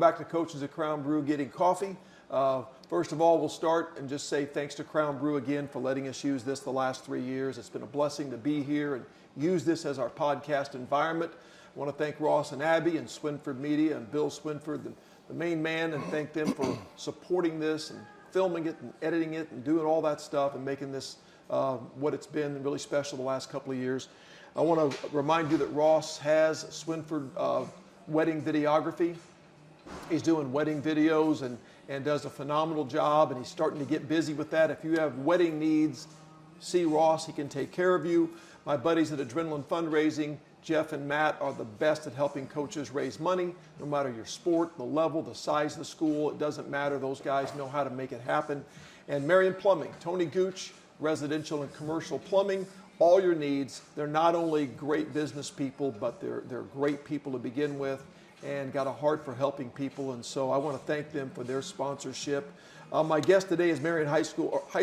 back to Coaches at Crown Brew Getting Coffee. First of all, we'll start and just say thanks to Crown Brew again for letting us use this the last 3 years. It's been a blessing to be here and use this as our podcast environment. I want to thank Ross and Abby and Swinford Media and Bill Swinford, the main man, and thank them for supporting this and filming it and editing it and doing all that stuff and making this what it's been really special the last couple of years. I want to remind you that Ross has Swinford wedding videography. He's doing wedding videos and does a phenomenal job, and he's starting to get busy with that. If you have wedding needs, see Ross. He can take care of you. My buddies at Adrenaline Fundraising, Jeff and Matt, are the best at helping coaches raise money, no matter your sport, the level, the size of the school. It doesn't matter. Those guys know how to make it happen. And Marion Plumbing, Tony Gooch, residential and commercial plumbing, all your needs. They're not only great business people, but they're great people to begin with and got a heart for helping people. And so I want to thank them for their sponsorship. My guest today is Marion High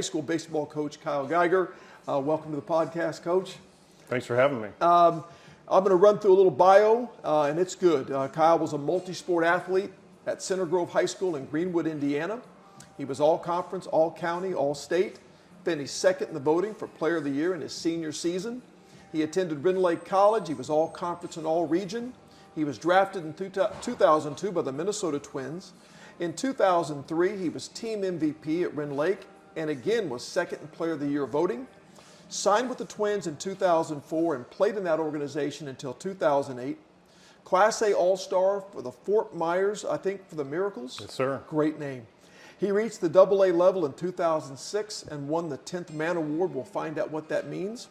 School baseball coach Kyle Geiger. Welcome to the podcast, Coach. Thanks for having me. I'm going to run through a little bio, and it's good. Kyle was a multi-sport athlete at Center Grove High School in Greenwood, Indiana. He was all-conference, all-county, all-state. Finished second in the voting for Player of the Year in his senior season. He attended Rend Lake College. He was all-conference and all-region. He was drafted in 2002 by the Minnesota Twins. In 2003, he was team MVP at Rend Lake and again was second in Player of the Year voting. Signed with the Twins in 2004 and played in that organization until 2008. Class A All-Star for the Fort Myers, I think, for the Miracles. Yes, sir. Great name. He reached the AA level in 2006 and won the 10th Man Award. We'll find out what that means.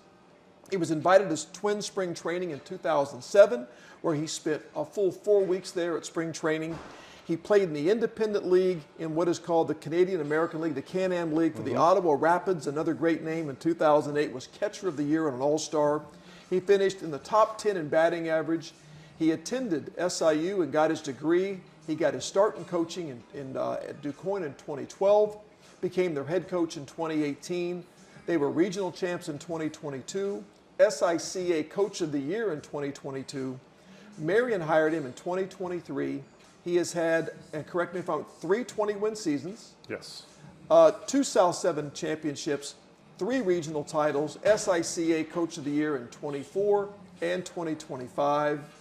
He was invited to Twin Spring Training in 2007, where he spent a full 4 weeks there at spring training. He played in the Independent League in what is called the Canadian American League, the Can-Am League for the Ottawa Rapids, another great name. In 2008 was Catcher of the Year and an All-Star. He finished in the top 10 in batting average. He attended SIU and got his degree. He got his start in coaching at Quoin in 2012, became their head coach in 2018. They were regional champs in 2022, SCCA Coach of the Year in 2022. Marion hired him in 2023. He has had, and correct me if I'm wrong, 3 20-win seasons. Yes. 2 South 7 championships, 3 regional titles, SCCA Coach of the Year in 24 and 2025.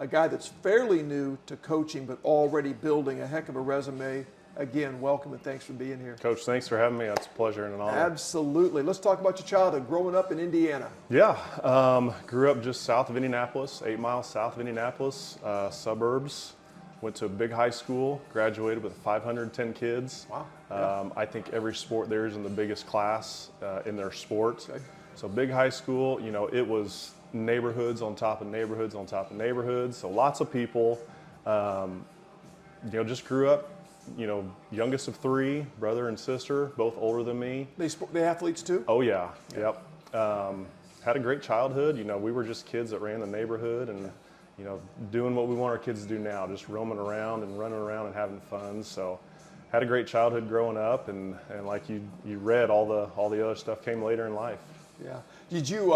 A guy that's fairly new to coaching, but already building a heck of a resume. Again, welcome and thanks for being here. Coach, thanks for having me. That's a pleasure and an honor. Absolutely. Let's talk about your childhood, growing up in Indiana. Yeah. Grew up just south of Indianapolis, 8 miles south of Indianapolis, suburbs. Went to a big high school, graduated with 510 kids. Wow. Yeah. I think every sport there is in the biggest class in their sport. Okay. So big high school, you know, it was neighborhoods on top of neighborhoods on top of neighborhoods. So lots of people, just grew up, youngest of 3, brother and sister, both older than me. They athletes too? Oh yeah, yep. Had a great childhood. We were just kids that ran the neighborhood and, doing what we want our kids to do now, just roaming around and running around and having fun. So had a great childhood growing up, and like you read, all the other stuff came later in life. Yeah. Did you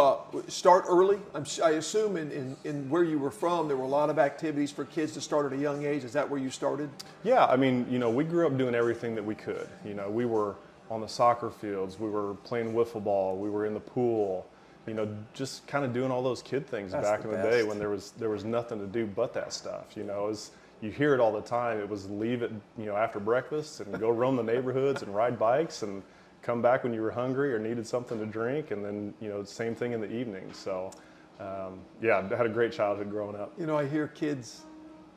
start early? I assume in where you were from, there were a lot of activities for kids to start at a young age. Is that where you started? Yeah, I mean, we grew up doing everything that we could. We were on the soccer fields, we were playing wiffle ball, we were in the pool, just kind of doing all those kid things back in the day when there was nothing to do but that stuff. You hear it all the time. It was leave it, after breakfast and go roam the neighborhoods and ride bikes and come back when you were hungry or needed something to drink, and then same thing in the evening. So yeah, I had a great childhood growing up. I hear kids,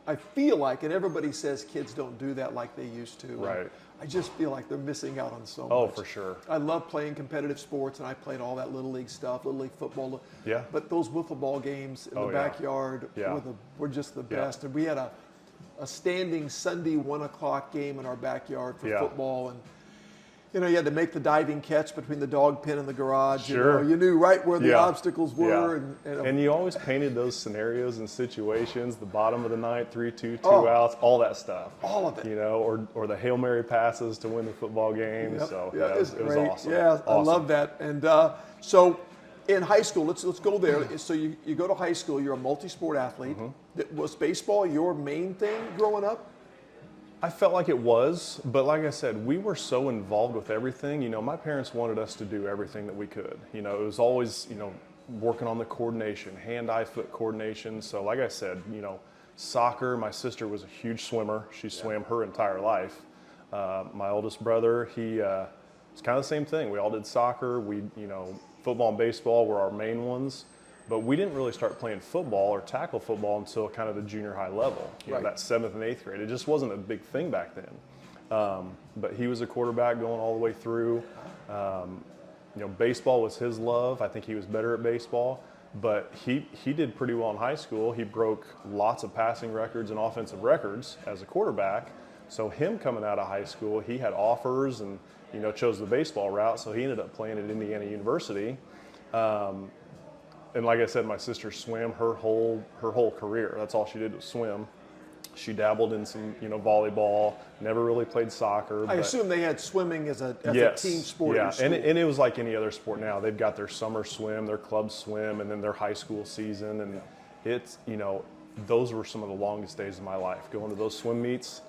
I feel like, and everybody says kids don't do that like they used to. Right. I just feel like they're missing out on so much. Oh, for sure. I love playing competitive sports, and I played all that Little League stuff, Little League football. Yeah. But those wiffle ball games in the backyard were just the best. And we had a standing Sunday 1 o'clock game in our backyard for football, and you had to make the diving catch between the dog pen and the garage. Sure. You knew right where the obstacles were. Yeah. And you always painted those scenarios and situations, the bottom of the ninth, 3-2, 2 outs, all that stuff. All of it. Or the Hail Mary passes to win the football game. Yep. So it was awesome. Yeah, awesome. I love that. And so in high school, let's go there. So you go to high school, you're a multi-sport athlete. Was baseball your main thing growing up? I felt like it was, but like I said, we were so involved with everything. You know, my parents wanted us to do everything that we could. You know, it was always, you know, working on the coordination, hand-eye foot coordination. So like I said, you know, soccer, my sister was a huge swimmer. She swam her entire life. My oldest brother, it's kind of the same thing. We all did soccer. You know, football and baseball were our main ones. But we didn't really start playing football or tackle football until kind of the junior high level, you know, that 7th and 8th grade. It just wasn't a big thing back then. But he was a quarterback going all the way through. You know, baseball was his love. I think he was better at baseball. But he did pretty well in high school. He broke lots of passing records and offensive records as a quarterback. So him coming out of high school, he had offers and, you know, chose the baseball route. So he ended up playing at Indiana University. And like I said, my sister swam her whole career. That's all she did was swim. She dabbled in some, you know, volleyball, never really played soccer. I assume they had swimming as a team sport. Yeah, and it was like any other sport now. They've got their summer swim, their club swim, and then their high school season. And it's, you know, those were some of the longest days of my life, going to those swim meets.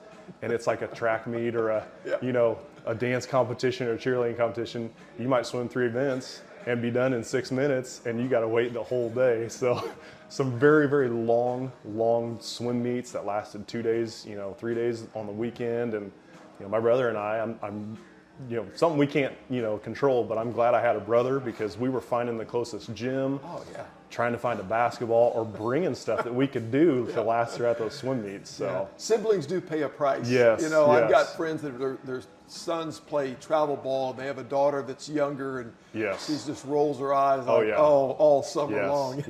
And it's like a track meet or a, you know, a dance competition or a cheerleading competition. You might swim 3 events and be done in 6 minutes, and you got to wait the whole day. So some very, very long swim meets that lasted 2 days, you know, 3 days on the weekend. And, you know, my brother and I'm you know, something we can't, you know, control, but I'm glad I had a brother because we were finding the closest gym, trying to find a basketball or bringing stuff that we could do to last throughout those swim meets. So siblings do pay a price. Yes, you know, I've got friends that their sons play travel ball, and they have a daughter that's younger, and she just rolls her eyes like, all summer long.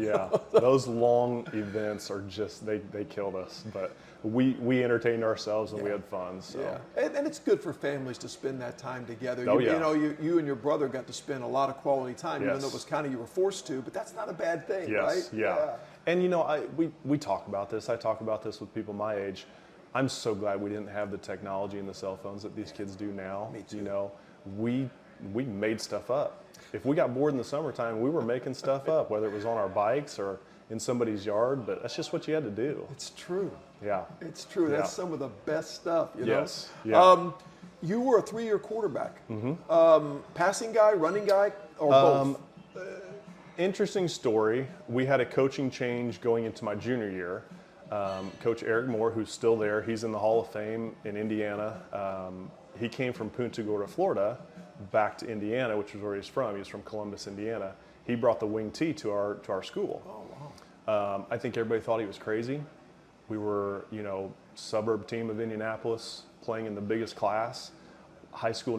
Those long events are just they killed us, but we entertained ourselves and we had fun. So and it's good for families to spend that time together. Oh, you know, you and your brother got to spend a lot of quality time, even though it was kind of you were forced to, but that's not a bad thing, right? And you know, we talk about this. I talk about this with people my age. I'm so glad we didn't have the technology and the cell phones that these kids do now. Me too. You know, we made stuff up. If we got bored in the summertime, we were making stuff up, whether it was on our bikes or in somebody's yard, but that's just what you had to do. It's true. Yeah. It's true. That's some of the best stuff, you know? You were a 3-year quarterback. Passing guy, running guy, or both? Interesting story. We had a coaching change going into my junior year. Coach Eric Moore, who's still there, he's in the Hall of Fame in Indiana. He came from Punta Gorda, Florida, back to Indiana, which is where he's from. He's from Columbus, Indiana. He brought the wing tee to our school. Oh, wow. I think everybody thought he was crazy. We were, you know, suburb team of Indianapolis, playing in the biggest class. High school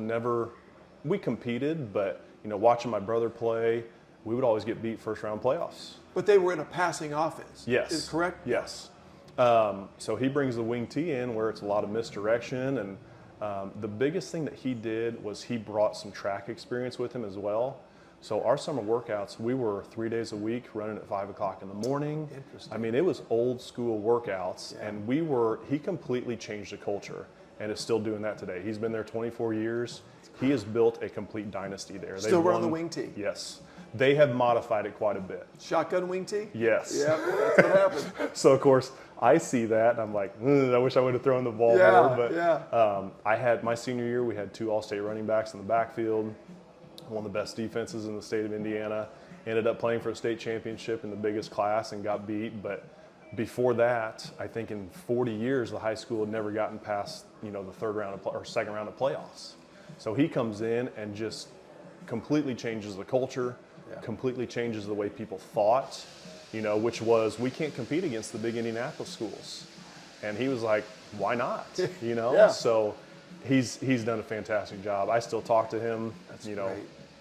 we competed, but, you know, watching my brother play, we would always get beat first round playoffs. But they were in a passing offense. Yes. Is correct? Yes. So he brings the wing tee in where it's a lot of misdirection. And the biggest thing that he did was he brought some track experience with him as well. So our summer workouts, we were 3 days a week running at 5 o'clock in the morning. Interesting. I mean, it was old school workouts. And he completely changed the culture and is still doing that today. He's been there 24 years. He has built a complete dynasty there. Still run the wing tee? Yes. They have modified it quite a bit. Shotgun wing tee? Yes. Yeah, that's what happened. So, of course, I see that, and I'm like, I wish I would have thrown the ball more. But I had my senior year, we had 2 all-state running backs in the backfield, one of the best defenses in the state of Indiana. Ended up playing for a state championship in the biggest class and got beat. But before that, I think in 40 years, the high school had never gotten past, you know, the second round of playoffs. So he comes in and just completely changes the culture. Completely changes the way people thought, you know, which was we can't compete against the big Indianapolis schools. And he was like, why not? You know? So he's done a fantastic job. I still talk to him,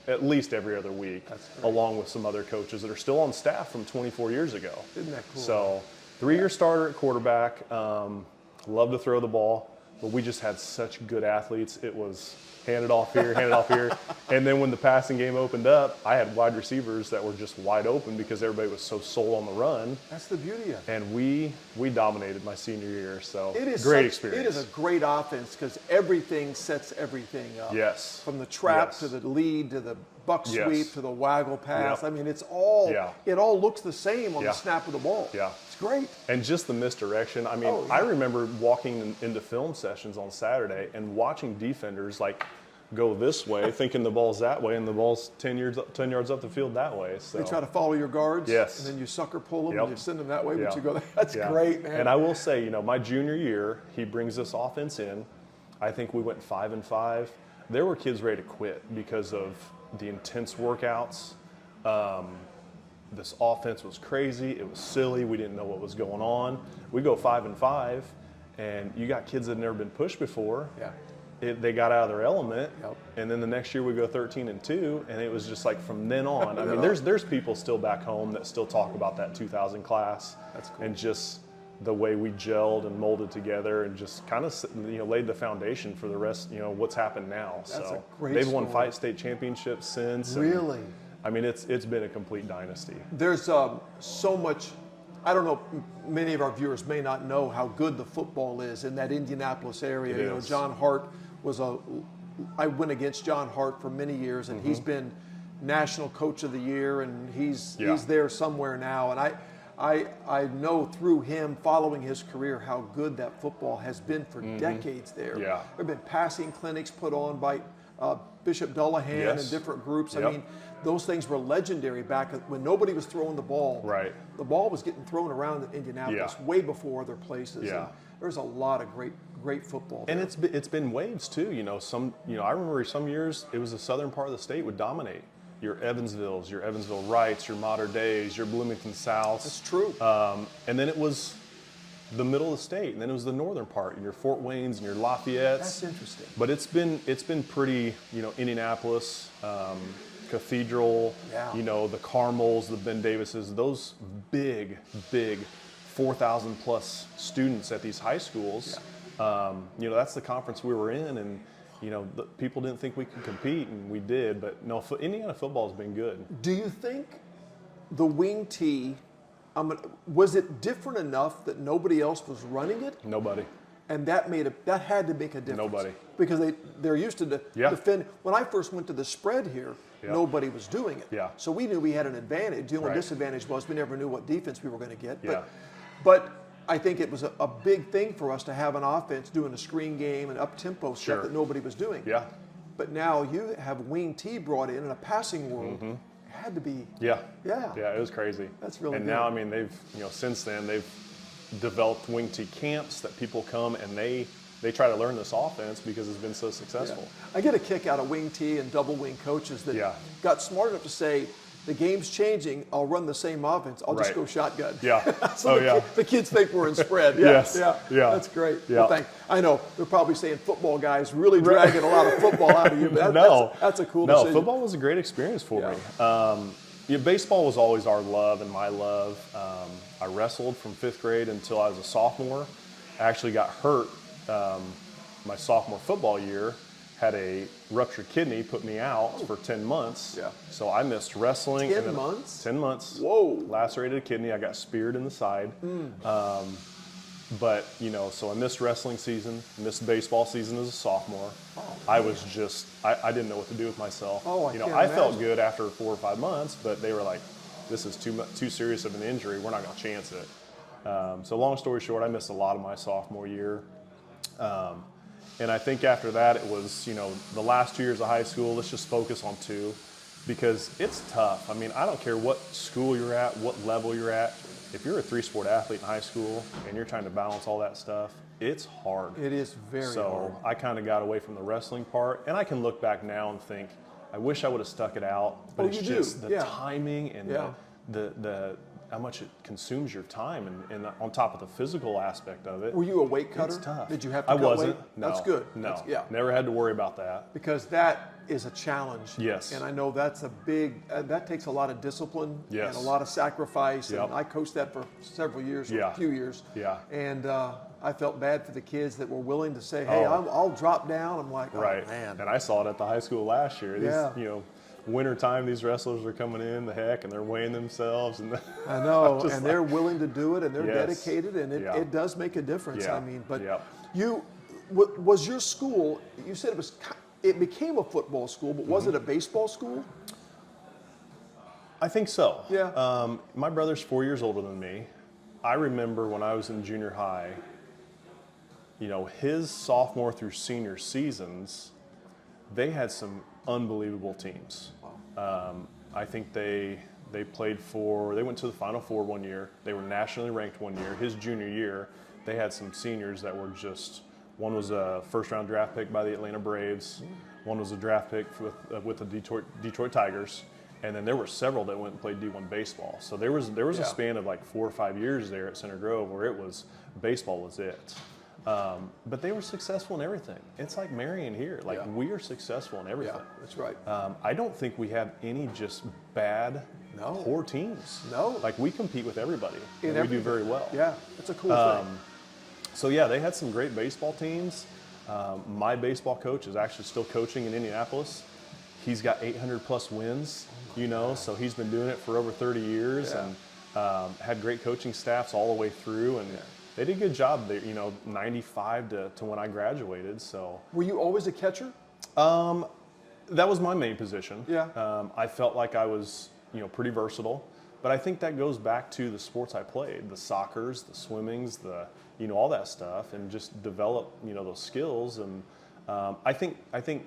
at least every other week, along with some other coaches that are still on staff from 24 years ago. Isn't that cool? So 3-year starter at quarterback, love to throw the ball, but we just had such good athletes. It was hand it off here, hand it off here. And then when the passing game opened up, I had wide receivers that were just wide open because everybody was so sold on the run. That's the beauty of it. And we dominated my senior year, so great experience. It is a great offense because everything sets everything up. Yes. From the trap to the lead to the buck Yes. sweep to the waggle pass. Yep. I mean, it all looks the same on Yeah. the snap of the ball. Yeah. It's great. And just the misdirection. I mean, I remember walking into film sessions on Saturday and watching defenders like go this way, thinking the ball's that way, and the ball's 10 yards up the field that way. So They try to follow your guards, Yes. and then you sucker pull them Yep. and you send them that way, but Yeah. you go, that's Yeah. great, man. And I will say, my junior year, he brings this offense in. I think we went 5-5. There were kids ready to quit because of the intense workouts. This offense was crazy. It was silly. We didn't know what was going on. We go 5-5, and you got kids that had never been pushed before. Yeah. They got out of their element, Yep. and then the next year we go 13-2, and it was just like from then on. I mean, there's people still back home that still talk about that 2000 class. That's cool. And just the way we gelled and molded together, and just kind of laid the foundation for the rest. What's happened now. That's so a great they've won story. 5 state championships since. and, Really? I mean, it's been a complete dynasty. There's so much. I don't know, many of our viewers may not know how good the football is in that Indianapolis area. It is. John Hart I went against John Hart for many years, and he's been National Coach of the Year, and he's there somewhere now. And I know through him, following his career, how good that football has been for decades there. Yeah. There have been passing clinics put on by Bishop Dullahan Yes. and different groups. Yep. I mean, those things were legendary back when nobody was throwing the ball. Right. The ball was getting thrown around in Indianapolis way before other places. Yeah. And there's a lot of great football there. And it's been waves too. I remember some years it was the southern part of the state would dominate. Your Evansvilles, your Evansville Wrights, your Mater Deis, your Bloomington Souths. That's true. And then it was the middle of the state, and then it was the northern part, and your Fort Waynes and your Lafayettes. That's interesting. But it's been pretty, Indianapolis, Cathedral, the Carmels, the Ben Davises, those big 4,000 plus students at these high schools. That's the conference we were in, and the people didn't think we could compete, and we did. But no, Indiana football has been good. Do you think the wing tee, was it different enough that nobody else was running it? Nobody. And that had to make a difference. Nobody. Because they're used to defend. When I first went to the spread here, nobody was doing it. Yeah. So we knew we had an advantage. The only Right. disadvantage was we never knew what defense we were going to get. Yeah. But I think it was a big thing for us to have an offense doing a screen game and up-tempo Sure. stuff that nobody was doing. Yeah. But now you have wing T brought in a passing world. It had to be. Yeah. Yeah. Yeah, it was crazy. That's really And good. now, I mean, they've, since then, they've developed wing T camps that people come and they try to learn this offense because it's been so successful. I get a kick out of wing T and double wing coaches that Yeah. got smart enough to say, the game's changing, I'll run the same offense, I'll just Right. go shotgun. Yeah. So the kids think we're in spread. Yeah, Yes. Yeah. Yeah. That's great. Yeah. Well, I know they're probably saying football guys really dragging a lot of football out of you, but that's a cool decision. No, football was a great experience for me. Baseball was always our love and my love. I wrestled from 5th grade until I was a sophomore. I actually got hurt my sophomore football year. Had a ruptured kidney, put me out for 10 months. Yeah. So I missed wrestling. 10 months? 10 months. Whoa. Lacerated kidney. I got speared in the side. But, so I missed wrestling season, missed baseball season as a sophomore. I was just, I didn't know what to do with myself. I felt good after 4 or 5 months, but they were like, this is too serious of an injury. We're not going to chance it. So long story short, I missed a lot of my sophomore year. And I think after that, it was, the last 2 years of high school, let's just focus on 2 because it's tough. I mean, I don't care what school you're at, what level you're at. If you're a 3-sport athlete in high school and you're trying to balance all that stuff, it's hard. It is very hard. So I kind of got away from the wrestling part, and I can look back now and think, I wish I would have stuck it out. But it's just the timing and the how much it consumes your time, and on top of the physical aspect of it. Were you a weight cutter? It's tough. Did you have to I cut wasn't. weight? No. That's good. No. That's, Never had to worry about that. Because that is a challenge. Yes. And I know that's a big, that takes a lot of discipline Yes. and a lot of sacrifice. Yep. And I coached that for several years, or Yeah. a few years. Yeah. And I felt bad for the kids that were willing to say, hey, I'll drop down. I'm like, Right. oh, man. And I saw it at the high school last year. Yeah. These, winter time, these wrestlers are coming in the heck and they're weighing themselves. And I know, and like, they're willing to do it, and they're Yes. dedicated, and it does make a difference. Yeah. I mean, but Yeah. was your school, you said it was it became a football school, but was it a baseball school? I think so. Yeah. My brother's 4 years older than me. I remember when I was in junior high, his sophomore through senior seasons, they had some unbelievable teams. I think they went to the Final Four one year. They were nationally ranked one year. His junior year, they had some seniors that were just, one was a first-round draft pick by the Atlanta Braves. One was a draft pick with the Detroit Tigers. And then there were several that went and played D1 baseball. So there was a span of like 4 or 5 years there at Center Grove where baseball was it. But they were successful in everything. It's like Marion here. We are successful in everything. Yeah, that's right. I don't think we have any just bad, poor teams. No. We compete with everybody. And we do very well. Yeah, that's a cool thing. So yeah, they had some great baseball teams. My baseball coach is actually still coaching in Indianapolis. He's got 800 plus wins, so he's been doing it for over 30 years and had great coaching staffs all the way through. And they did a good job there, 95 to when I graduated. So were you always a catcher? That was my main position. Yeah. I felt like I was, pretty versatile. But I think that goes back to the sports I played, the soccers, the swimmings, all that stuff, and just develop, those skills. And I think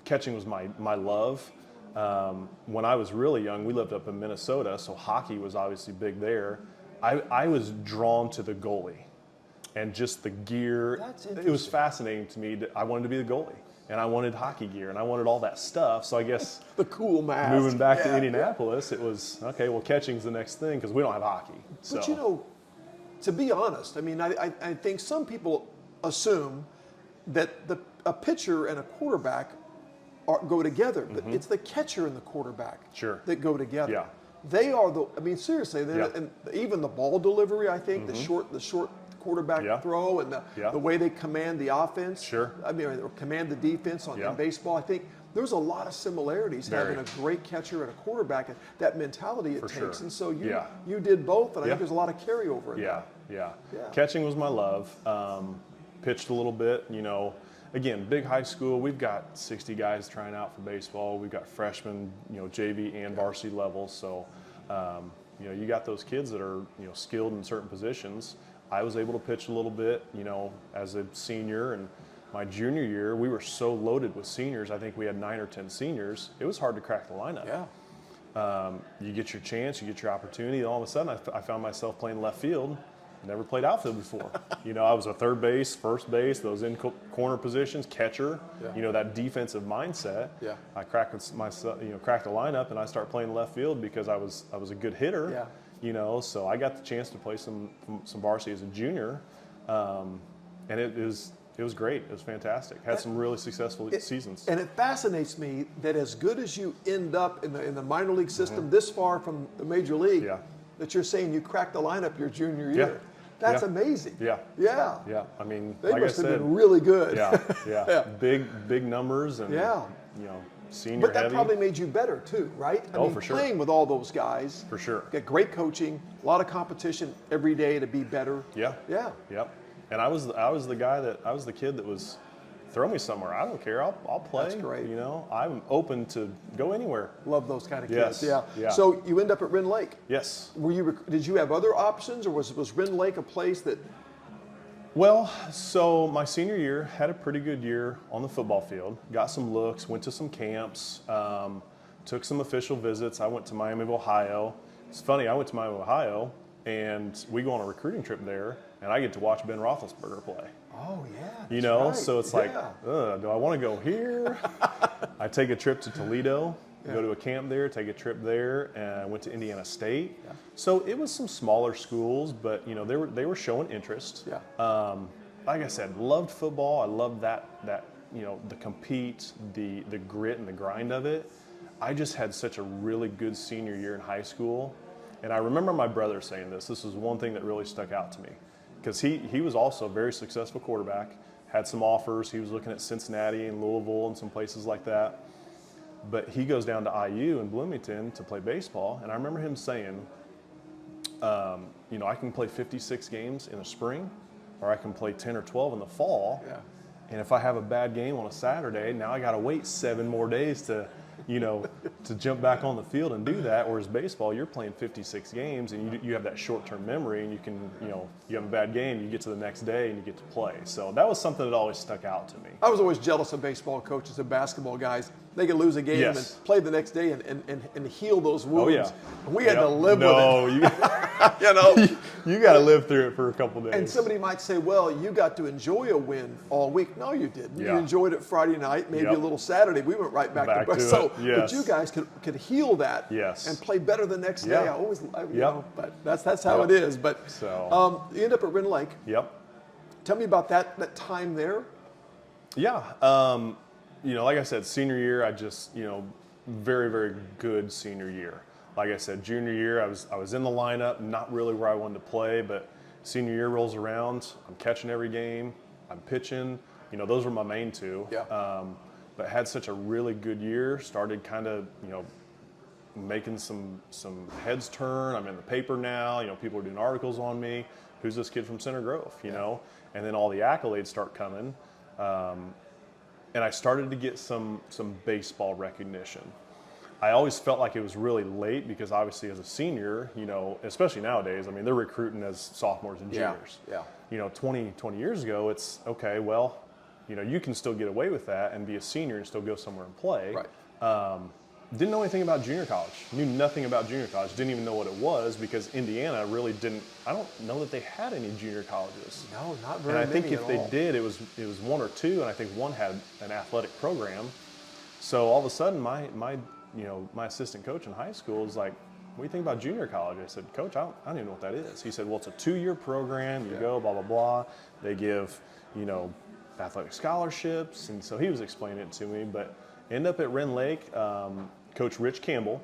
catching was my love. When I was really young, we lived up in Minnesota, so hockey was obviously big there. I was drawn to the goalie and just the gear. That's it was fascinating to me that I wanted to be the goalie, and I wanted hockey gear, and I wanted all that stuff. So I guess the cool mask. Moving back to Indianapolis, it was, okay, well, catching's the next thing because we don't have hockey. But to be honest, I mean, I think some people assume that a pitcher and a quarterback go together, but it's the catcher and the quarterback that go together. Yeah. They are seriously, and even the ball delivery, I think, the short quarterback throw and the way they command the offense. Sure. I mean, or command the defense in baseball. I think there's a lot of similarities having a great catcher and a quarterback, and that mentality it takes. Sure. And so you did both, and I think there's a lot of carryover in that. Yeah. Catching was my love. Pitched a little bit, Again, big high school, we've got 60 guys trying out for baseball. We've got freshmen, JV and varsity levels. So, you got those kids that are, skilled in certain positions. I was able to pitch a little bit, as a senior. And my junior year, we were so loaded with seniors. I think we had 9 or 10 seniors. It was hard to crack the lineup. Yeah. You get your chance, you get your opportunity. And all of a sudden, I found myself playing left field. Never played outfield before. I was a third base, first base, those in corner positions, catcher. That defensive mindset. Yeah. I cracked the lineup, and I started playing left field because I was a good hitter. Yeah. So I got the chance to play some varsity as a junior, and it was great. It was fantastic. Had some really successful seasons. And it fascinates me that as good as you end up in the minor league system, this far from the major league, that you're saying you cracked the lineup your junior year. That's amazing. Yeah. I mean, they like must I have said, been really good. Yeah. Big numbers and senior But that heavy. probably made you better too, right? I mean, for sure. Playing with all those guys. For sure. Get great coaching, a lot of competition every day to be better. Yeah. Yep. And I was the kid that was, throw me somewhere. I don't care. I'll play. That's great. I'm open to go anywhere. Love those kind of kids. Yes. Yeah. So you end up at Rend Lake. Yes. Did you have other options, or was Rend Lake a place that? Well, so my senior year had a pretty good year on the football field. Got some looks. Went to some camps. Took some official visits. I went to Miami of Ohio. It's funny. I went to Miami of Ohio, and we go on a recruiting trip there, and I get to watch Ben Roethlisberger play. Oh, yeah. Right. So it's like, do I want to go here? I take a trip to Toledo, go to a camp there, take a trip there, and I went to Indiana State. Yeah. So it was some smaller schools, but they were showing interest. Yeah. Like I said, loved football. I loved that the compete, the grit and the grind of it. I just had such a really good senior year in high school, and I remember my brother saying this. This is one thing that really stuck out to me. Because he was also a very successful quarterback, had some offers. He was looking at Cincinnati and Louisville and some places like that. But he goes down to IU in Bloomington to play baseball. And I remember him saying, I can play 56 games in the spring, or I can play 10 or 12 in the fall. Yeah. And if I have a bad game on a Saturday, now I got to wait 7 more days to, to jump back on the field and do that. Whereas baseball, you're playing 56 games and you have that short-term memory, and you can, you have a bad game, you get to the next day and you get to play. So that was something that always stuck out to me. I was always jealous of baseball coaches and basketball guys. They could lose a game Yes. and play the next day and heal those wounds. Oh, yeah. And we had to live with it. You got to live through it for a couple days. And somebody might say, well, you got to enjoy a win all week. No, you didn't. Yeah. You enjoyed it Friday night, maybe Yep. a little Saturday. We went right back to to so, it. Yes. But you guys could heal that Yes. and play better the next day. Yeah. But that's how Yep. it is. But So. You end up at Rend Lake. Yep. Tell me about that time there. Yeah. Like I said, senior year, I just, very, very good senior year. Like I said, junior year, I was in the lineup, not really where I wanted to play, but senior year rolls around, I'm catching every game, I'm pitching. Those were my main two. Yeah. But had such a really good year, started kind of, making some heads turn. I'm in the paper now, people are doing articles on me. Who's this kid from Center Grove, And then all the accolades start coming. And I started to get some baseball recognition. I always felt like it was really late because obviously as a senior, especially nowadays, they're recruiting as sophomores and juniors. Yeah. 20 years ago, it's okay, well, you can still get away with that and be a senior and still go somewhere and play. Right. Didn't know anything about junior college. Knew nothing about junior college. Didn't even know what it was because Indiana really didn't. I don't know that they had any junior colleges. No, not very many. And I think many if at they all. did, it was 1 or 2, and I think one had an athletic program. So all of a sudden, my assistant coach in high school was like, "What do you think about junior college?" I said, "Coach, I don't even know what that is." He said, "Well, it's a 2-year program. You go, blah blah blah. They give, athletic scholarships." And so he was explaining it to me, but end up at Rend Lake. Coach Rich Campbell,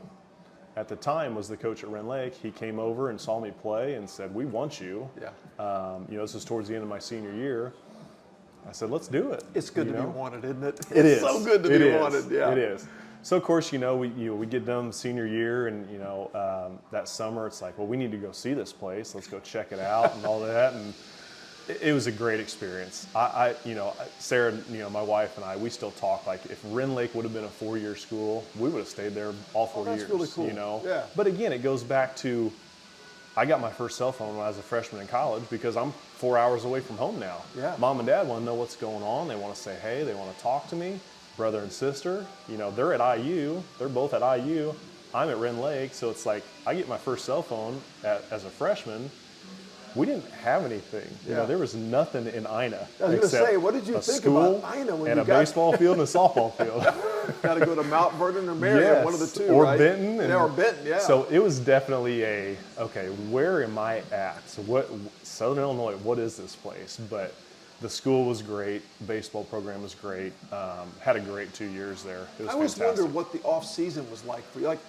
at the time, was the coach at Rend Lake. He came over and saw me play and said, "We want you." Yeah. This is towards the end of my senior year. I said, "Let's do it." It's good to be wanted, isn't it? It is. It's so good to be wanted. Yeah. It is. So of course, we get done senior year, and that summer it's like, well, we need to go see this place. Let's go check it out and all that. And it was a great experience. Sarah, my wife and I, we still talk like if Rend Lake would have been a 4-year school, we would have stayed there all 4 years. That's really cool. Yeah. But again, it goes back to, I got my first cell phone when I was a freshman in college because I'm 4 hours away from home now. Yeah. Mom and Dad want to know what's going on. They want to say hey. They want to talk to me. Brother and sister, they're at IU. They're both at IU. I'm at Rend Lake, so it's like I get my first cell phone as a freshman. We didn't have anything. Yeah. There was nothing in Ina. I was going to say, what did you think school about Ina when and you a got baseball field and a softball field? got to go to Mount Vernon or Marion, Yes. one of the two, or right? Benton. Or Benton, yeah. So it was definitely okay, where am I at? So Southern Illinois, what is this place? But the school was great. Baseball program was great. Had a great 2 years there. It was I always fantastic. wonder what the off season was like for you. Like,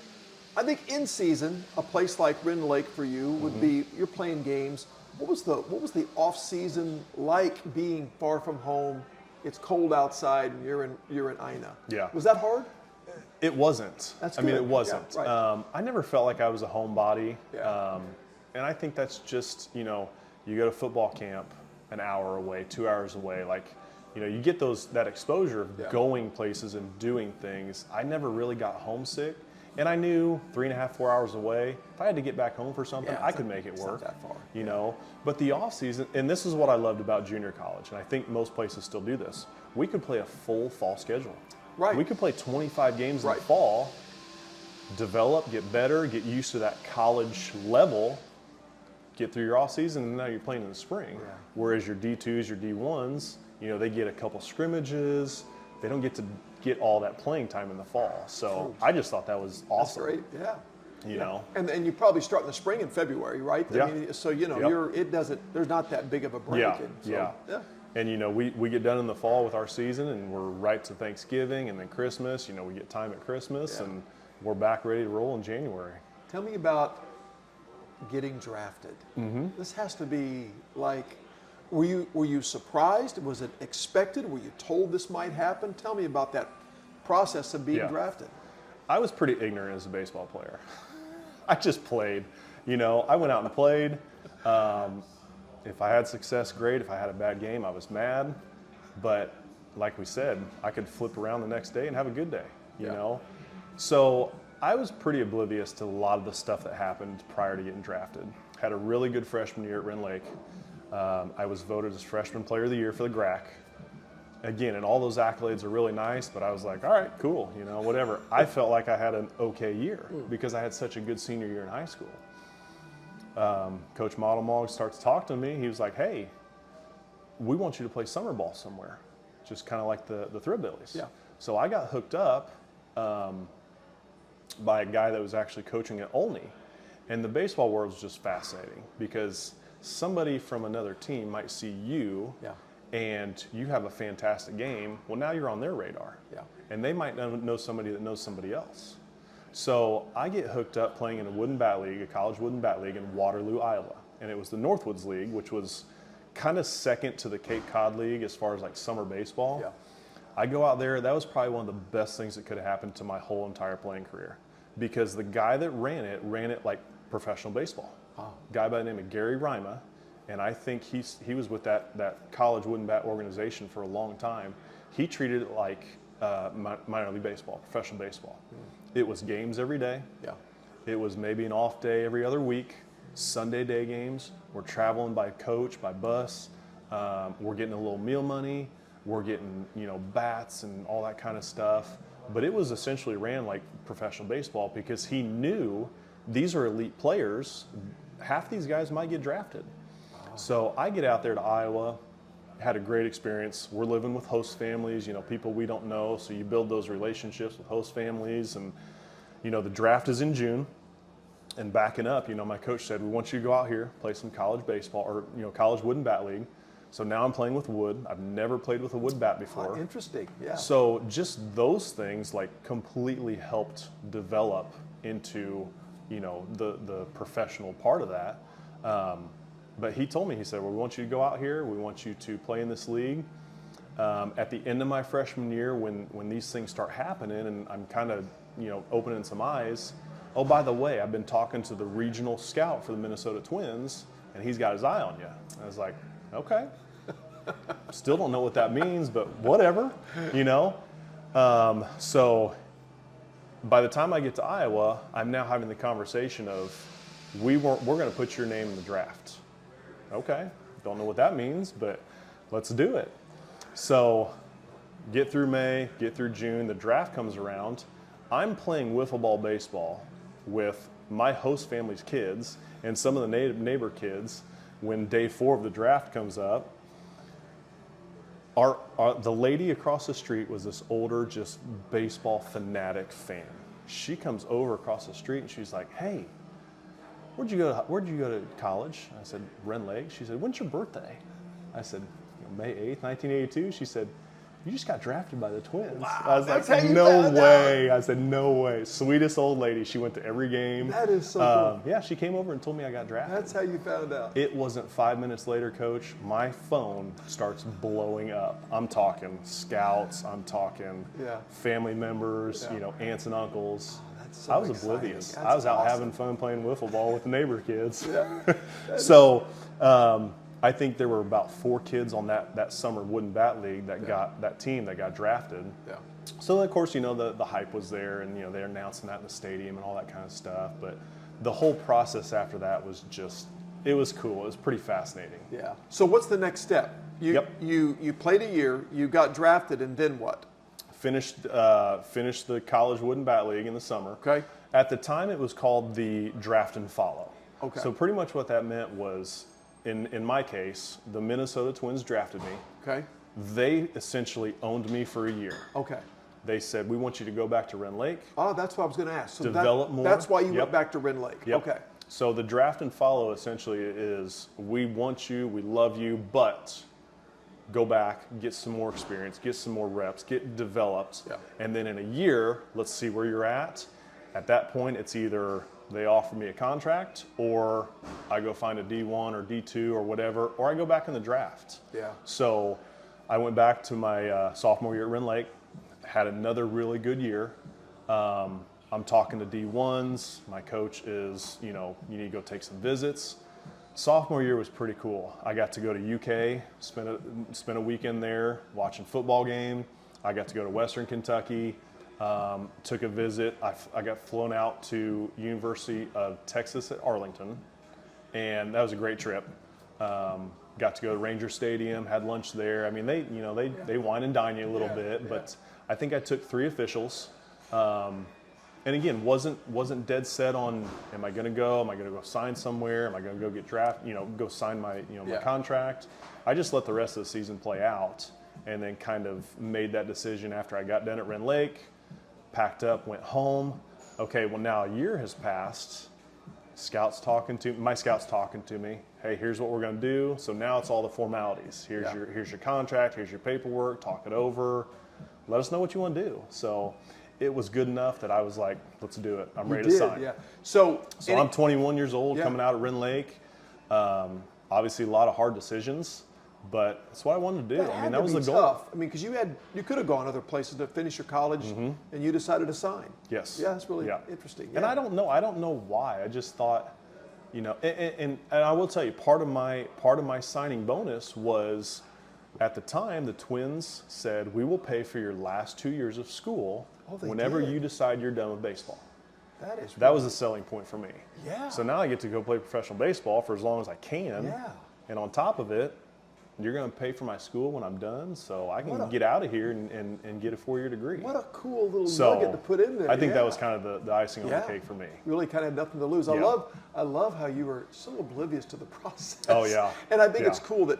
I think in season, a place like Rend Lake for you would be you're playing games. What was the off season like being far from home? It's cold outside and you're in Ina. Yeah. Was that hard? It wasn't. That's I mean, good. it wasn't. Yeah, right. I never felt like I was a homebody. Yeah. And I think that's just, you go to football camp an hour away, 2 hours away. Like, you get that exposure of going places and doing things. I never really got homesick. And I knew 3.5, 4 hours away, if I had to get back home for something, I could make it work. Not that far. But the off season, and this is what I loved about junior college, and I think most places still do this. We could play a full fall schedule. Right. We could play 25 games in Right. the fall, develop, get better, get used to that college level, get through your off season, and now you're playing in the spring. Yeah. Whereas your D2s, your D1s, they get a couple scrimmages. They don't get to get all that playing time in the fall. So I just thought that was awesome. That's great. Yeah. You know. And you probably start in the spring in February, right? Yeah. I mean, so Yep. there's not that big of a break. Yeah, And so, yeah. And we get done in the fall with our season, and we're right to Thanksgiving and then Christmas. We get time at Christmas, Yeah. and we're back ready to roll in January. Tell me about getting drafted. Mm-hmm. This has to be like, were you surprised? Was it expected? Were you told this might happen? Tell me about that process of being Yeah. drafted. I was pretty ignorant as a baseball player. I just played. I went out and played. If I had success, great. If I had a bad game, I was mad. But like we said, I could flip around the next day and have a good day, you Yeah. know? So I was pretty oblivious to a lot of the stuff that happened prior to getting drafted. Had a really good freshman year at Rend Lake. I was voted as freshman player of the year for the GRAC. Again, and all those accolades are really nice, but I was like, all right, cool, you know, whatever. I felt like I had an okay year because I had such a good senior year in high school. Coach Modelmog starts talking to me. He was like, hey, we want you to play summer ball somewhere, just kind of like the Threadbillies. Yeah. So I got hooked up by a guy that was actually coaching at Olney. And the baseball world is just fascinating because somebody from another team might see you and you have a fantastic game. Well, now you're on their radar. Yeah. And they might know somebody that knows somebody else. So I get hooked up playing in a wooden bat league, a college wooden bat league in Waterloo, Iowa. And it was the Northwoods League, which was kind of second to the Cape Cod League as far as like summer baseball. Yeah. I go out there, that was probably one of the best things that could have happened to my whole entire playing career because the guy that ran it like professional baseball. Wow. Guy by the name of Gary Rima, and I think he was with that college wooden bat organization for a long time. He treated it like minor league baseball, professional baseball. It was games every day. Yeah. It was maybe an off day every other week. Sunday day games. We're traveling by coach, by bus. We're getting a little meal money. We're getting, you know, bats and all that kind of stuff. But it was essentially ran like professional baseball because he knew these are elite players. Half these guys might get drafted. So I get out there to Iowa, had a great experience. We're living with host families, you know, people we don't know. So you build those relationships with host families. And, you know, the draft is in June. And backing up, you know, my coach said, we want you to go out here, play some college baseball or, you know, college wooden bat league. So now I'm playing with wood. I've never played with a wood bat before. Oh, interesting, yeah. So just those things like completely helped develop into, you know, the professional part of that. But he told me, he said, well, we want you to go out here. We want you to play in this league. At the end of my freshman year, when these things start happening and I'm kind of, you know, opening some eyes, oh, by the way, I've been talking to the regional scout for the Minnesota Twins, and he's got his eye on you. I was like, okay. Still don't know what that means, but whatever, you know. So by the time I get to Iowa, I'm now having the conversation of, we're going to put your name in the draft. Okay, don't know what that means, but let's do it. So get through May, get through June, the draft comes around. I'm playing wiffle ball baseball with my host family's kids and some of the neighbor kids when day 4 of the draft comes up. The lady across the street was this older, just baseball fanatic fan. She comes over across the street and she's like, hey, where'd you go to college? I said, Rend Lake. She said, when's your birthday? I said, May 8th, 1982. She said, you just got drafted by the Twins. Wow, I was that's like, how you no found way. I said, no way. Sweetest old lady. She went to every game. That is so cool. Yeah, she came over and told me I got drafted. That's how you found out. It wasn't 5 minutes later, Coach, my phone starts blowing up. I'm talking scouts, I'm talking family members, you know, aunts and uncles. That's so I was exciting. oblivious. That's I was out awesome. having fun playing wiffle ball with the neighbor kids. Yeah. So I think there were about 4 kids on that summer wooden bat league that got that team that got drafted. Yeah. So of course, you know, the hype was there, and you know, they're announcing that in the stadium and all that kind of stuff. But the whole process after that was just, it was cool. It was pretty fascinating. Yeah. So what's the next step? You played a year, you got drafted, and then what? Finished the college wooden bat league in the summer. Okay. At the time, it was called the draft and follow. Okay. So pretty much what that meant was, in my case, the Minnesota Twins drafted me. Okay. They essentially owned me for a year. Okay. They said, we want you to go back to Rend Lake. Oh, that's what I was going to ask. So Develop more. That's why you went back to Rend Lake. Yep. Okay. So the draft and follow essentially is, we want you, we love you, but go back, get some more experience, get some more reps, get developed. Yeah. And then in a year, let's see where you're at. At that point, it's either they offer me a contract or I go find a D1 or D2 or whatever, or I go back in the draft. Yeah. So I went back to my sophomore year at Rend Lake, had another really good year. I'm talking to D1s. My coach is, you know, you need to go take some visits. Sophomore year was pretty cool. I got to go to UK, spent a weekend there watching football game. I got to go to Western Kentucky, took a visit. I got flown out to University of Texas at Arlington, and that was a great trip. Got to go to Ranger Stadium, had lunch there. I mean, they wine and dine you a little bit, but I think I took 3 officials. And again, wasn't dead set on, am I going to go? Am I going to go sign somewhere? Am I going to go get drafted? Go sign my my contract. I just let the rest of the season play out, and then kind of made that decision after I got done at Rend Lake, packed up, went home. Okay, well now a year has passed. My scout's talking to me. Hey, here's what we're going to do. So now it's all the formalities. Here's your contract. Here's your paperwork. Talk it over. Let us know what you want to do. So it was good enough that I was like, let's do it. I'm ready to sign. Yeah. So I'm 21 years old, coming out of Rend Lake. Obviously, a lot of hard decisions, but that's what I wanted to do. That was the goal. Tough. Because you could have gone other places to finish your college, and you decided to sign. Yes. Yeah, that's really interesting. Yeah. And I don't know why. I just thought, and I will tell you, part of my signing bonus was, at the time, the Twins said, we will pay for your last 2 years of school whenever you decide you're done with baseball. That was a selling point for me. Yeah. So now I get to go play professional baseball for as long as I can. Yeah. And on top of it, you're going to pay for my school when I'm done, so I can get out of here and get a 4-year degree. What a cool little nugget to put in there. I think that was kind of the icing on the cake for me. Really kind of had nothing to lose. Yeah. I love how you were so oblivious to the process. Oh, yeah. And I think it's cool that,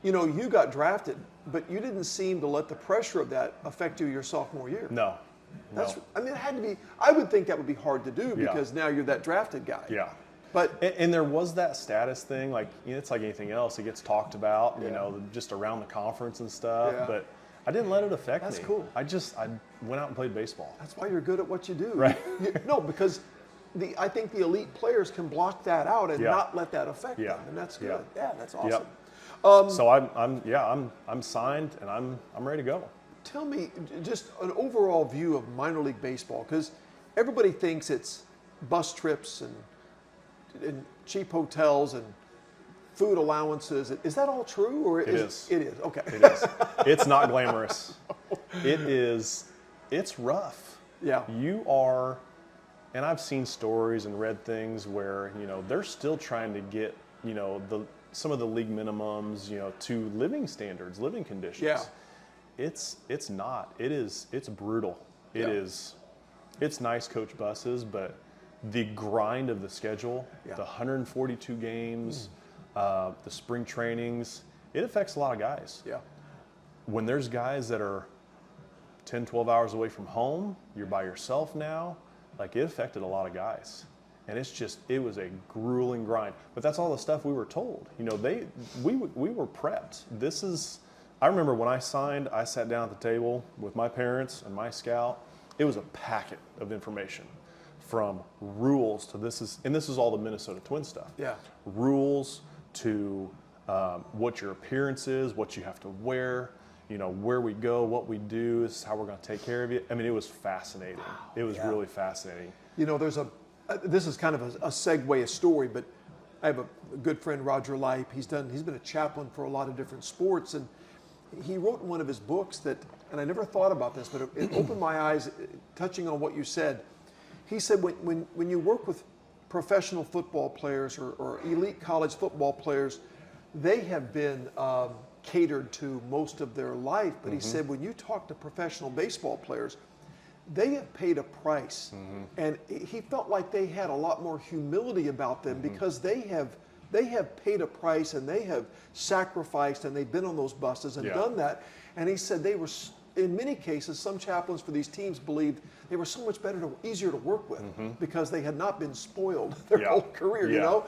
you got drafted, but you didn't seem to let the pressure of that affect you your sophomore year. No. It had to be, I would think that would be hard to do because now you're that drafted guy. Yeah. But and there was that status thing, like it's like anything else. It gets talked about, just around the conference and stuff. Yeah. But I didn't let it affect me. That's cool. I went out and played baseball. That's why you're good at what you do. Right. Because I think the elite players can block that out and not let that affect them, and that's good. Yeah, that's awesome. Yep. So I'm signed and I'm ready to go. Tell me just an overall view of minor league baseball, because everybody thinks it's bus trips and cheap hotels and food allowances. Is that all true, or It is. It is. Okay. It is. It's not glamorous. It's rough. Yeah. You are, and I've seen stories and read things where they're still trying to get some of the league minimums to living standards, living conditions. Yeah. It's not. It's brutal. It's nice coach buses, but the grind of the schedule, the 142 games, the spring trainings, it affects a lot of guys. Yeah. When there's guys that are 10, 12 hours away from home, you're by yourself now, it affected a lot of guys. And it was a grueling grind. But that's all the stuff we were told. We were prepped. I remember when I signed, I sat down at the table with my parents and my scout. It was a packet of information, from rules to this is all the Minnesota Twins stuff. Yeah. Rules to what your appearance is, what you have to wear, where we go, what we do, this is how we're going to take care of you. It was fascinating. It was really fascinating. This is kind of a segue, a story, but I have a good friend, Roger Lipe. He's been a chaplain for a lot of different sports, and he wrote in one of his books that, and I never thought about this, but it opened my eyes, touching on what you said. He said when you work with professional football players or elite college football players, they have been catered to most of their life. But he said when you talk to professional baseball players, they have paid a price. And he felt like they had a lot more humility about them because they have paid a price and they have sacrificed and they've been on those buses and done that. And he said they were, in many cases, some chaplains for these teams believed they were so much easier to work with because they had not been spoiled their whole career,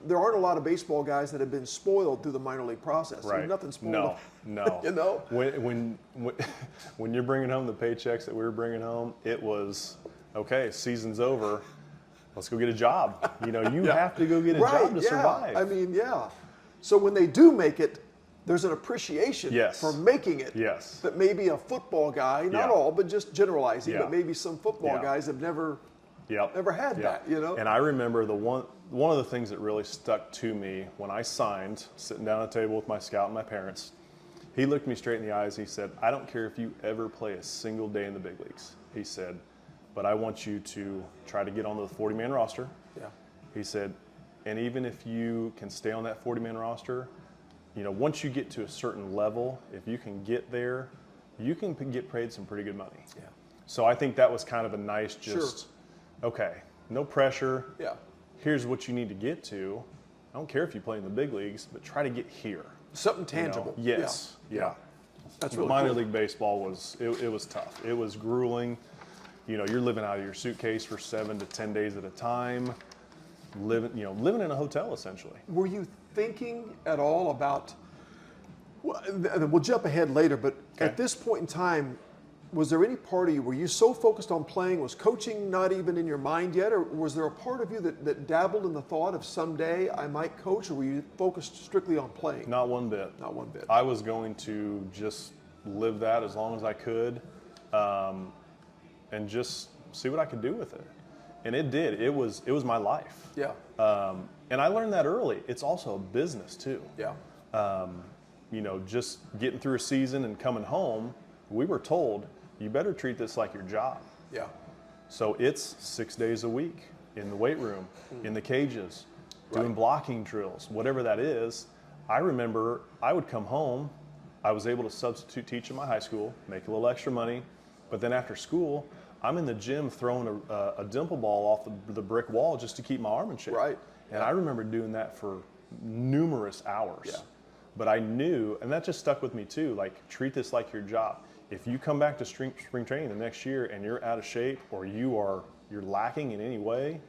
there aren't a lot of baseball guys that have been spoiled through the minor league process. Right. There's nothing spoiled. No. When you're bringing home the paychecks that we were bringing home, it was, okay, season's over. Let's go get a job. You have to go get a job to survive. So when they do make it, there's an appreciation for making it. Yes. That maybe a football guy, not all, but just generalizing, but maybe some football guys have never had that, And I remember one of the things that really stuck to me when I signed, sitting down at a table with my scout and my parents, he looked me straight in the eyes. He said, I don't care if you ever play a single day in the big leagues. He said, but I want you to try to get onto the 40-man roster. Yeah. He said, and even if you can stay on that 40-man roster, you know, once you get to a certain level, if you can get there, you can get paid some pretty good money. Yeah. So I think that was kind of a nice okay, no pressure. Yeah. Here's what you need to get to. I don't care if you play in the big leagues, but try to get here. Something tangible. You know? Yes. Yeah. That's really minor cool. league baseball was it was tough. It was grueling. You know, you're living out of your suitcase for 7 to 10 days at a time, living in a hotel essentially. Were you thinking at all about, we'll jump ahead later, but at this point in time, was there any part of you, were you so focused on playing, was coaching not even in your mind yet, or was there a part of you that dabbled in the thought of someday I might coach, or were you focused strictly on playing? Not one bit. Not one bit. I was going to just live that as long as I could, and just see what I could do with it. And it did. It was my life. Yeah. And I learned that early. It's also a business too. Yeah. You know, just getting through a season and coming home, we were told, you better treat this like your job. Yeah. So it's 6 days a week in the weight room, in the cages, doing blocking drills, whatever that is. I remember I would come home, I was able to substitute teach in my high school, make a little extra money, but then after school, I'm in the gym throwing a dimple ball off the brick wall just to keep my arm in shape. Right. And I remember doing that for numerous hours. Yeah. But I knew, and that just stuck with me too, like treat this like your job. If you come back to spring training the next year and you're out of shape or you're lacking in any way,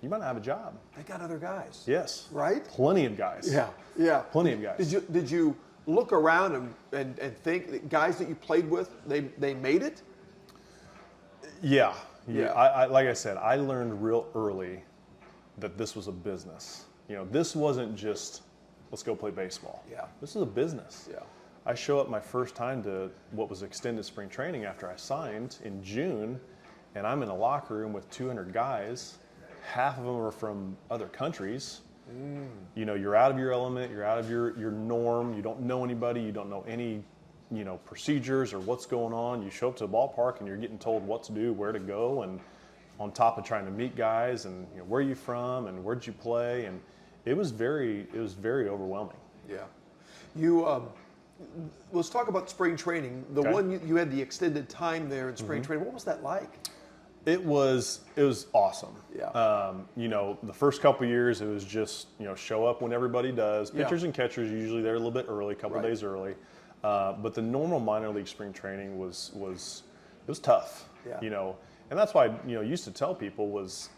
you might not have a job. They got other guys. Yes. Right? Plenty of guys. Yeah. Yeah. Plenty of guys. Did you look around and think that guys that you played with, they made it? Yeah. Yeah. I like I said, I learned real early that this was a business. You know, this wasn't just let's go play baseball. Yeah. This is a business. Yeah. I show up my first time to what was extended spring training after I signed in June, and I'm in a locker room with 200 guys. Half of them are from other countries. You know, you're out of your element, you're out of your norm, you don't know anybody, you don't know any, you know, procedures or what's going on. You show up to the ballpark and you're getting told what to do, where to go, and on top of trying to meet guys and, you know, where are you from and where'd you play, and it was very overwhelming. Yeah. You let's talk about spring training. The one you had the extended time there in spring training. What was that like? It was awesome. Yeah. You know, the first couple of years it was just, you know, show up when everybody does. Pitchers and catchers are usually there a little bit early, a couple of days early. But the normal minor league spring training was tough. Yeah. You know, and that's why, you know, I used to tell people was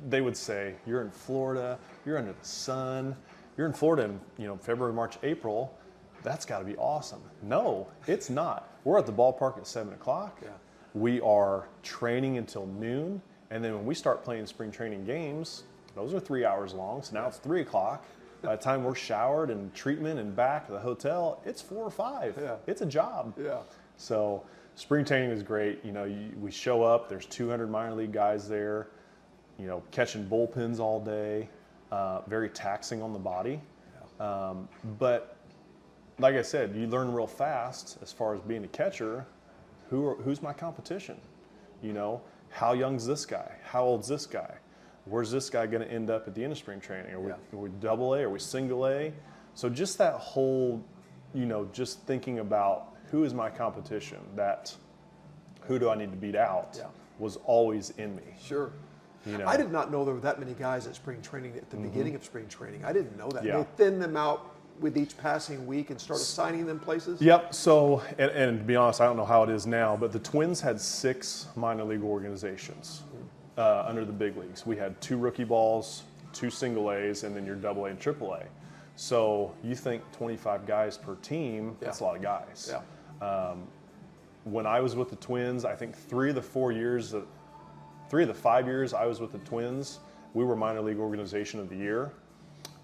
they would say, you're in Florida, you're under the sun, you're in Florida in, you know, February, March, April. That's got to be awesome. No, it's not. We're at the ballpark at 7 o'clock. Yeah. We are training until noon. And then when we start playing spring training games, those are 3 hours long. So now it's 3 o'clock. By the time we're showered and treatment and back at the hotel, it's 4 or 5. Yeah. It's a job. Yeah. So spring training is great. You know, we show up, there's 200 minor league guys there, you know, catching bullpens all day, very taxing on the body. Yeah. But like I said, you learn real fast as far as being a catcher, who's my competition? You know, how young's this guy? How old's this guy? Where's this guy going to end up at the end of spring training? Are we double A? Are we single A? So just that whole, you know, just thinking about who is my competition, who do I need to beat out, was always in me. Sure. You know? I did not know there were that many guys at spring training at the beginning of spring training. I didn't know that. Yeah. They thinned them out with each passing week and start assigning them places? Yep. So, and to be honest, I don't know how it is now, but the Twins had 6 minor league organizations under the big leagues. We had 2 rookie balls, 2 single A's, and then your double A and triple A. So you think 25 guys per team, that's a lot of guys. Yeah. When I was with the Twins, I think 3 of the 5 years I was with the Twins, we were minor league organization of the year.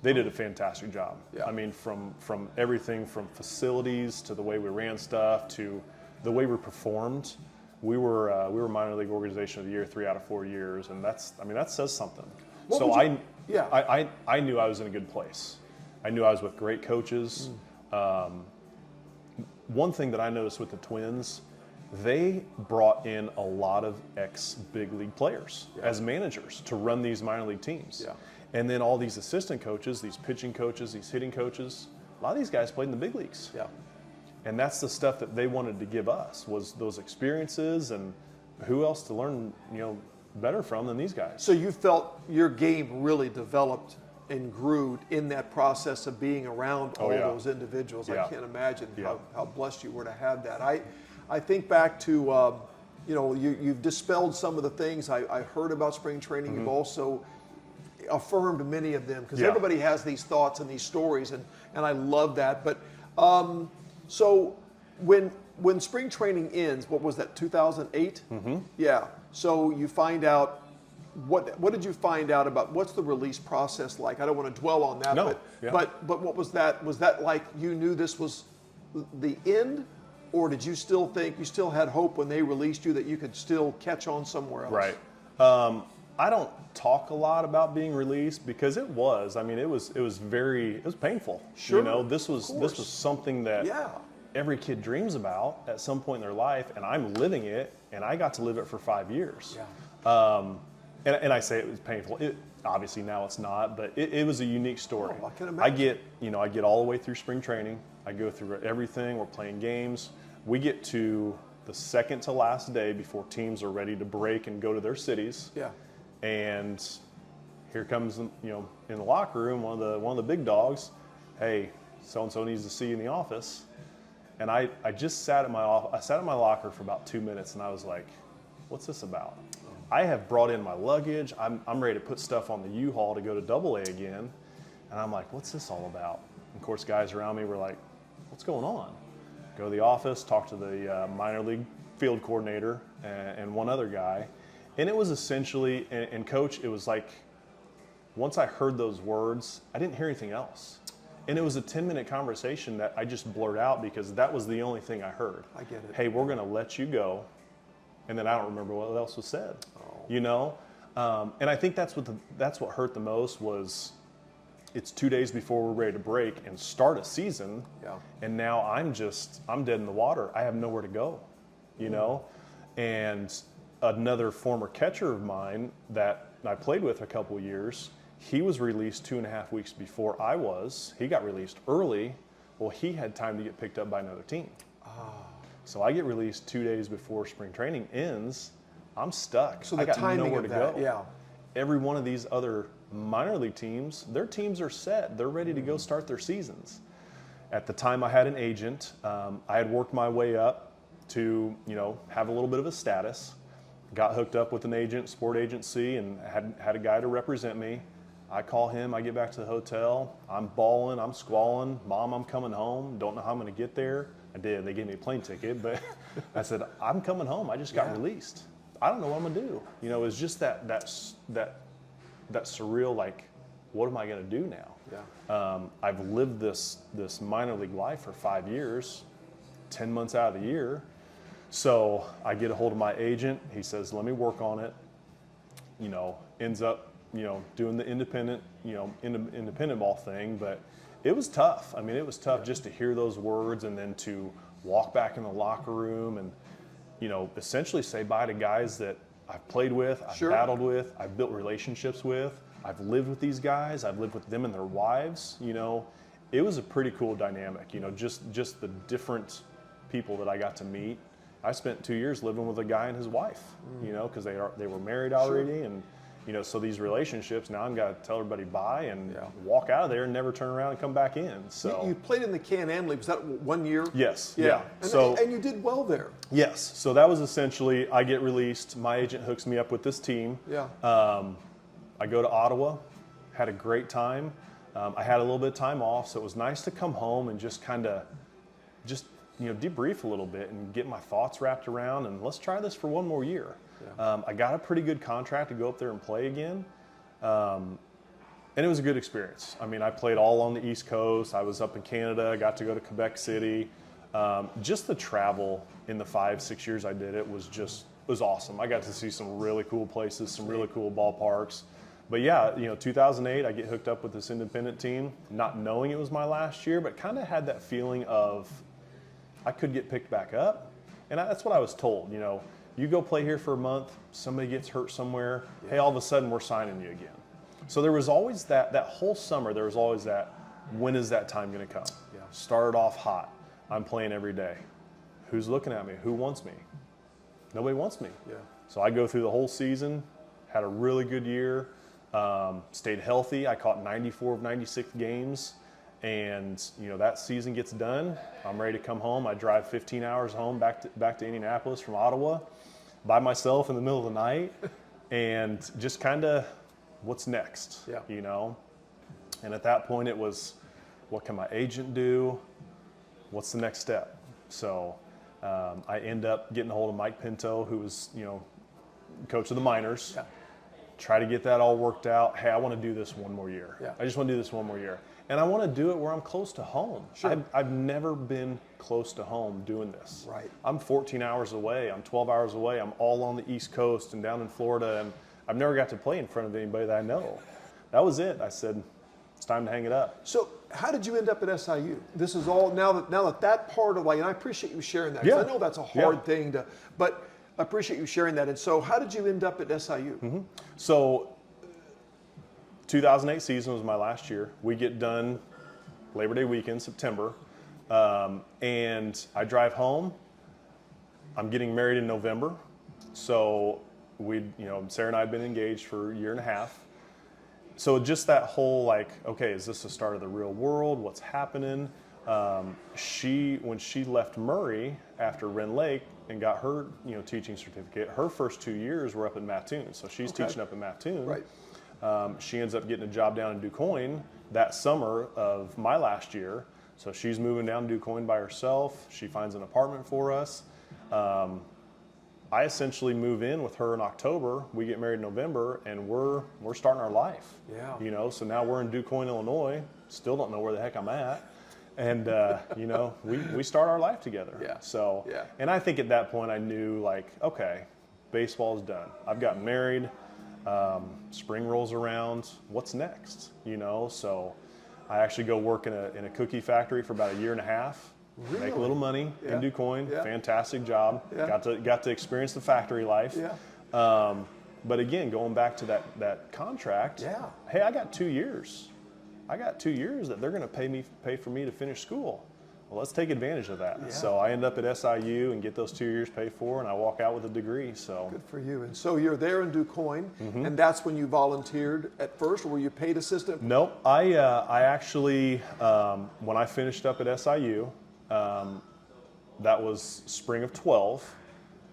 They did a fantastic job. Yeah. I mean, from everything from facilities to the way we ran stuff to the way we performed, we were minor league organization of the year 3 out of 4 years, and that says something. So I knew I was in a good place. I knew I was with great coaches. One thing that I noticed with the Twins, they brought in a lot of ex-big league players as managers to run these minor league teams. Yeah. And then all these assistant coaches, these pitching coaches, these hitting coaches, a lot of these guys played in the big leagues. Yeah. And that's the stuff that they wanted to give us, was those experiences, and who else to learn, better from than these guys. So you felt your game really developed and grew in that process of being around all those individuals. I can't imagine how blessed you were to have that. I think back to, you've dispelled some of the things I heard about spring training. You've also affirmed many of them, because everybody has these thoughts and these stories, and I love that. But so when spring training ends, what was that, 2008? Yeah. So you find out, what did you find out about, what's the release process like? I don't want to dwell on that, but what was that? Was that like you knew this was the end, or did you still think you still had hope when they released you that you could still catch on somewhere else? Right. I don't talk a lot about being released, because it was painful. Sure. This was something that every kid dreams about at some point in their life, and I'm living it, and I got to live it for 5 years. And I say it was painful. Obviously now it's not, but it was a unique story. Oh, I can imagine. I get all the way through spring training. I go through everything. We're playing games. We get to the second to last day before teams are ready to break and go to their cities. Yeah. And here comes, in the locker room, one of the big dogs. Hey, so and so needs to see you in the office. And I just sat at my locker for about 2 minutes, and I was like, what's this about? I have brought in my luggage. I'm ready to put stuff on the U-Haul to go to AA again. And I'm like, what's this all about? And of course, guys around me were like, what's going on? Go to the office, talk to the minor league field coordinator and one other guy. And it was essentially, and coach, it was like, once I heard those words, I didn't hear anything else. And it was a 10-minute conversation that I just blurred out, because that was the only thing I heard. I get it. Hey, we're going to let you go. And then I don't remember what else was said. And I think that's what hurt the most was, it's 2 days before we're ready to break and start a season. Yeah. And now I'm dead in the water. I have nowhere to go, And another former catcher of mine that I played with a couple of years, he was released 2.5 weeks before I was. He got released early. Well, he had time to get picked up by another team. So I get released 2 days before spring training ends. I'm stuck. So the I got timing nowhere of to that, go. Every one of these other minor league teams, their teams are set. They're ready to go start their seasons. At the time, I had an agent. I had worked my way up to, have a little bit of a status. Got hooked up with an agent, sport agency, and had a guy to represent me. I call him. I get back to the hotel. I'm bawling. I'm squalling. Mom, I'm coming home. Don't know how I'm going to get there. I did. They gave me a plane ticket, but I said, I'm coming home. I just got released. I don't know what I'm going to do. It was just that surreal, like, what am I going to do now? Yeah. I've lived this minor league life for 5 years, 10 months out of the year. So I get a hold of my agent. He says, let me work on it. Ends up, doing the independent ball thing, but it was tough. I mean, it was tough just to hear those words, and then to walk back in the locker room and, essentially say bye to guys that I've played with, I've battled with, I've built relationships with, I've lived with these guys, I've lived with them and their wives. It was a pretty cool dynamic, just the different people that I got to meet. I spent 2 years living with a guy and his wife, because they were married already, and so these relationships, now I've got to tell everybody bye and walk out of there and never turn around and come back in. So you played in the Can-Am League. Was that 1 year? Yes. Yeah. And and you did well there. Yes. So that was essentially, I get released. My agent hooks me up with this team. Yeah. I go to Ottawa, had a great time. I had a little bit of time off, so it was nice to come home and just debrief a little bit and get my thoughts wrapped around, and let's try this for 1 more year. Yeah. I got a pretty good contract to go up there and play again. And it was a good experience. I mean, I played all on the East Coast. I was up in Canada. I got to go to Quebec City. Just the travel in the 5-6 years I did it was awesome. I got to see some really cool places, some really cool ballparks. But yeah, 2008, I get hooked up with this independent team, not knowing it was my last year, but kind of had that feeling of I could get picked back up. And that's what I was told. You go play here for a month, somebody gets hurt somewhere, hey, all of a sudden we're signing you again. So there was always that whole summer, there was always that, when is that time going to come? Yeah. Started off hot. I'm playing every day. Who's looking at me? Who wants me? Nobody wants me. Yeah. So I go through the whole season, had a really good year, stayed healthy. I caught 94 of 96 games. And that season gets done. I'm ready to come home. I drive 15 hours home back to Indianapolis from Ottawa by myself in the middle of the night, and just kind of what's next, And at that point, it was, what can my agent do? What's the next step? So I end up getting a hold of Mike Pinto, who was coach of the minors. Yeah. Try to get that all worked out. Hey, I want to do this one more year. Yeah. I just want to do this one more year. And I want to do it where I'm close to home. Sure. I've never been close to home doing this. Right. I'm 14 hours away. I'm 12 hours away. I'm all on the East Coast and down in Florida. And I've never got to play in front of anybody that I know. That was it. I said, it's time to hang it up. So how did you end up at SIU? This is all, now that part of, and I appreciate you sharing that, because I know that's a hard thing to, but I appreciate you sharing that. And so how did you end up at SIU? Mm-hmm. So 2008 season was my last year. We get done Labor Day weekend, September, and I drive home. I'm getting married in November. So Sarah and I had been engaged for a year and a half. So just that whole okay, is this the start of the real world? What's happening? When she left Murray after Rend Lake and got her teaching certificate, her first 2 years were up in Mattoon. So she's teaching up in Mattoon. Right. She ends up getting a job down in Quoin that summer of my last year. So she's moving down to Quoin by herself. She finds an apartment for us. I essentially move in with her in October. We get married in November, and we're starting our life. Yeah. So now we're in Quoin, Illinois. Still don't know where the heck I'm at. And we start our life together. Yeah. So yeah. And I think at that point I knew okay, baseball's done. I've gotten married. Spring rolls around. What's next? So I actually go work in a cookie factory for about a year and a half. Really? Make a little money in Quoin. Yeah. Fantastic job. Yeah. Got to experience the factory life. Yeah. But again, going back to that contract. Yeah. Hey, I got 2 years. I got 2 years that they're going to pay for me to finish school. Well, let's take advantage of that. Yeah. So I end up at SIU and get those 2 years paid for, and I walk out with a degree. So good for you. And so you're there in Quoin, and that's when you volunteered at first, or were you paid assistant? Nope. I actually, when I finished up at SIU, that was spring of 12.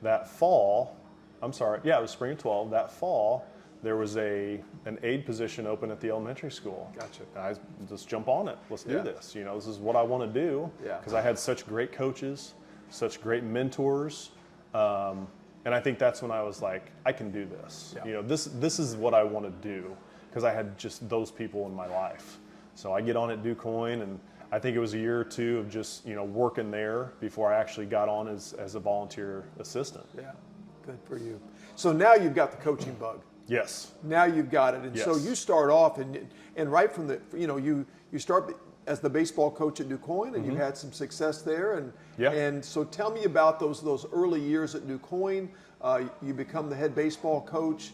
That fall, it was spring of 12. That fall, there was an aide position open at the elementary school. Gotcha. And I just jump on it. Let's do this. This is what I want to do. Yeah. Because I had such great coaches, such great mentors, and I think that's when I was like, I can do this. Yeah. This is what I want to do, because I had just those people in my life. So I get on at Quoin, and I think it was a year or two of just working there before I actually got on as a volunteer assistant. Yeah. Good for you. So now you've got the coaching bug. Yes. Now you've got it. And so you start off and right from the, you start as the baseball coach at Quoin, and you had some success there. And so tell me about those early years at Quoin. You become the head baseball coach,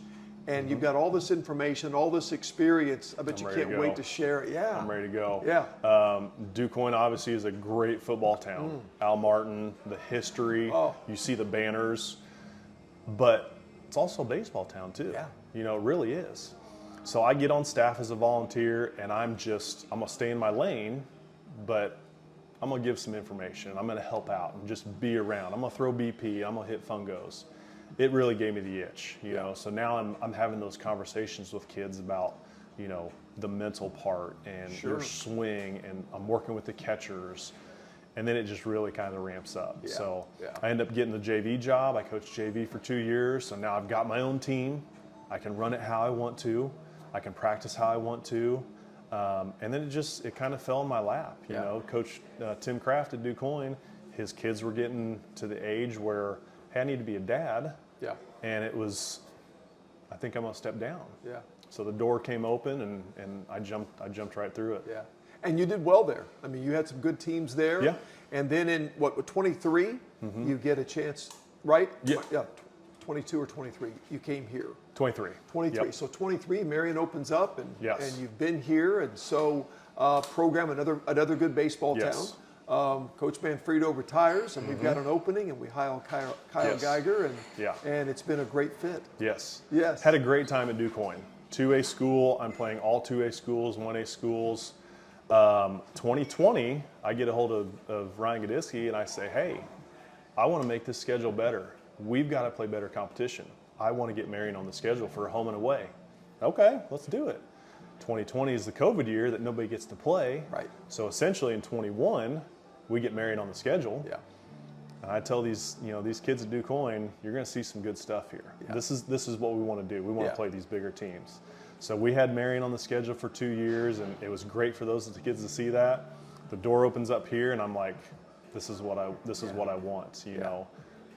and you've got all this information, all this experience. I bet you can't wait to share it. Yeah. I'm ready to go. Yeah. Quoin obviously is a great football town. Al Martin, the history, you see the banners, but it's also a baseball town too. Yeah. It really is. So I get on staff as a volunteer, and I'm going to stay in my lane, but I'm going to give some information. I'm going to help out and just be around. I'm going to throw BP. I'm going to hit fungos. It really gave me the itch, So now I'm having those conversations with kids about, the mental part and their swing, and I'm working with the catchers. And then it just really kind of ramps up. Yeah. So I end up getting the JV job. I coached JV for 2 years. So now I've got my own team. I can run it how I want to. I can practice how I want to. And then it kind of fell in my lap. Coach Tim Kraft at Quoin, his kids were getting to the age where, hey, I need to be a dad. Yeah. And it was, I think I'm going to step down. Yeah. So the door came open, and I jumped right through it. Yeah. And you did well there. I mean, you had some good teams there. Yeah. And then in, 23, you get a chance, right? Yeah. 22 or 23, you came here. 23. 23. Yep. So 23, Marion opens up, and Yes. and you've been here, and so program another good baseball Yes. town. Coach Manfredo retires, and we've got an opening, and we hire Kyle Yes. Geiger, and Yeah. and it's been a great fit. Yes. Yes. Had a great time at Quoin. 2A school. I'm playing all 2A schools, 1A schools. 2020, I get a hold of Ryan Gadisky, and I say, hey, I want to make this schedule better. We've got to play better competition. I want to get Marion on the schedule for a home and away. Okay, let's do it. 2020 is the COVID year that nobody gets to play. Right. So essentially in 21, we get Marion on the schedule. Yeah. And I tell these kids at Quoin, you're going to see some good stuff here. Yeah. This is what we want to do. We want Yeah. to play these bigger teams. So we had Marion on the schedule for 2 years, and it was great for those kids to see that. The door opens up here, and I'm like, this is what I want. You know,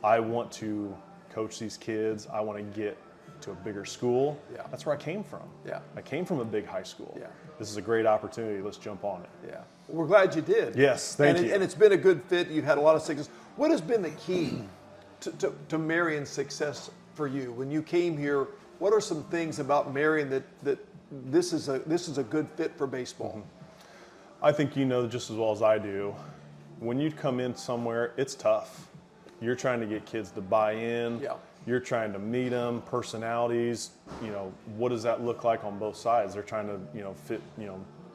I want to coach these kids. I want to get to a bigger school. Yeah. That's where I came from. Yeah. I came from a big high school. Yeah. This is a great opportunity. Let's jump on it. Yeah. Well, we're glad you did. Yes, thank you. And it's been a good fit. You've had a lot of success. What has been the key to Marion's success for you? When you came here, what are some things about Marion that this is a good fit for baseball? I think you know just as well as I do, when you come in somewhere, it's tough. You're trying to get kids to buy in. Yeah. You're trying to meet them, personalities. You know, what does that look like on both sides? They're trying to,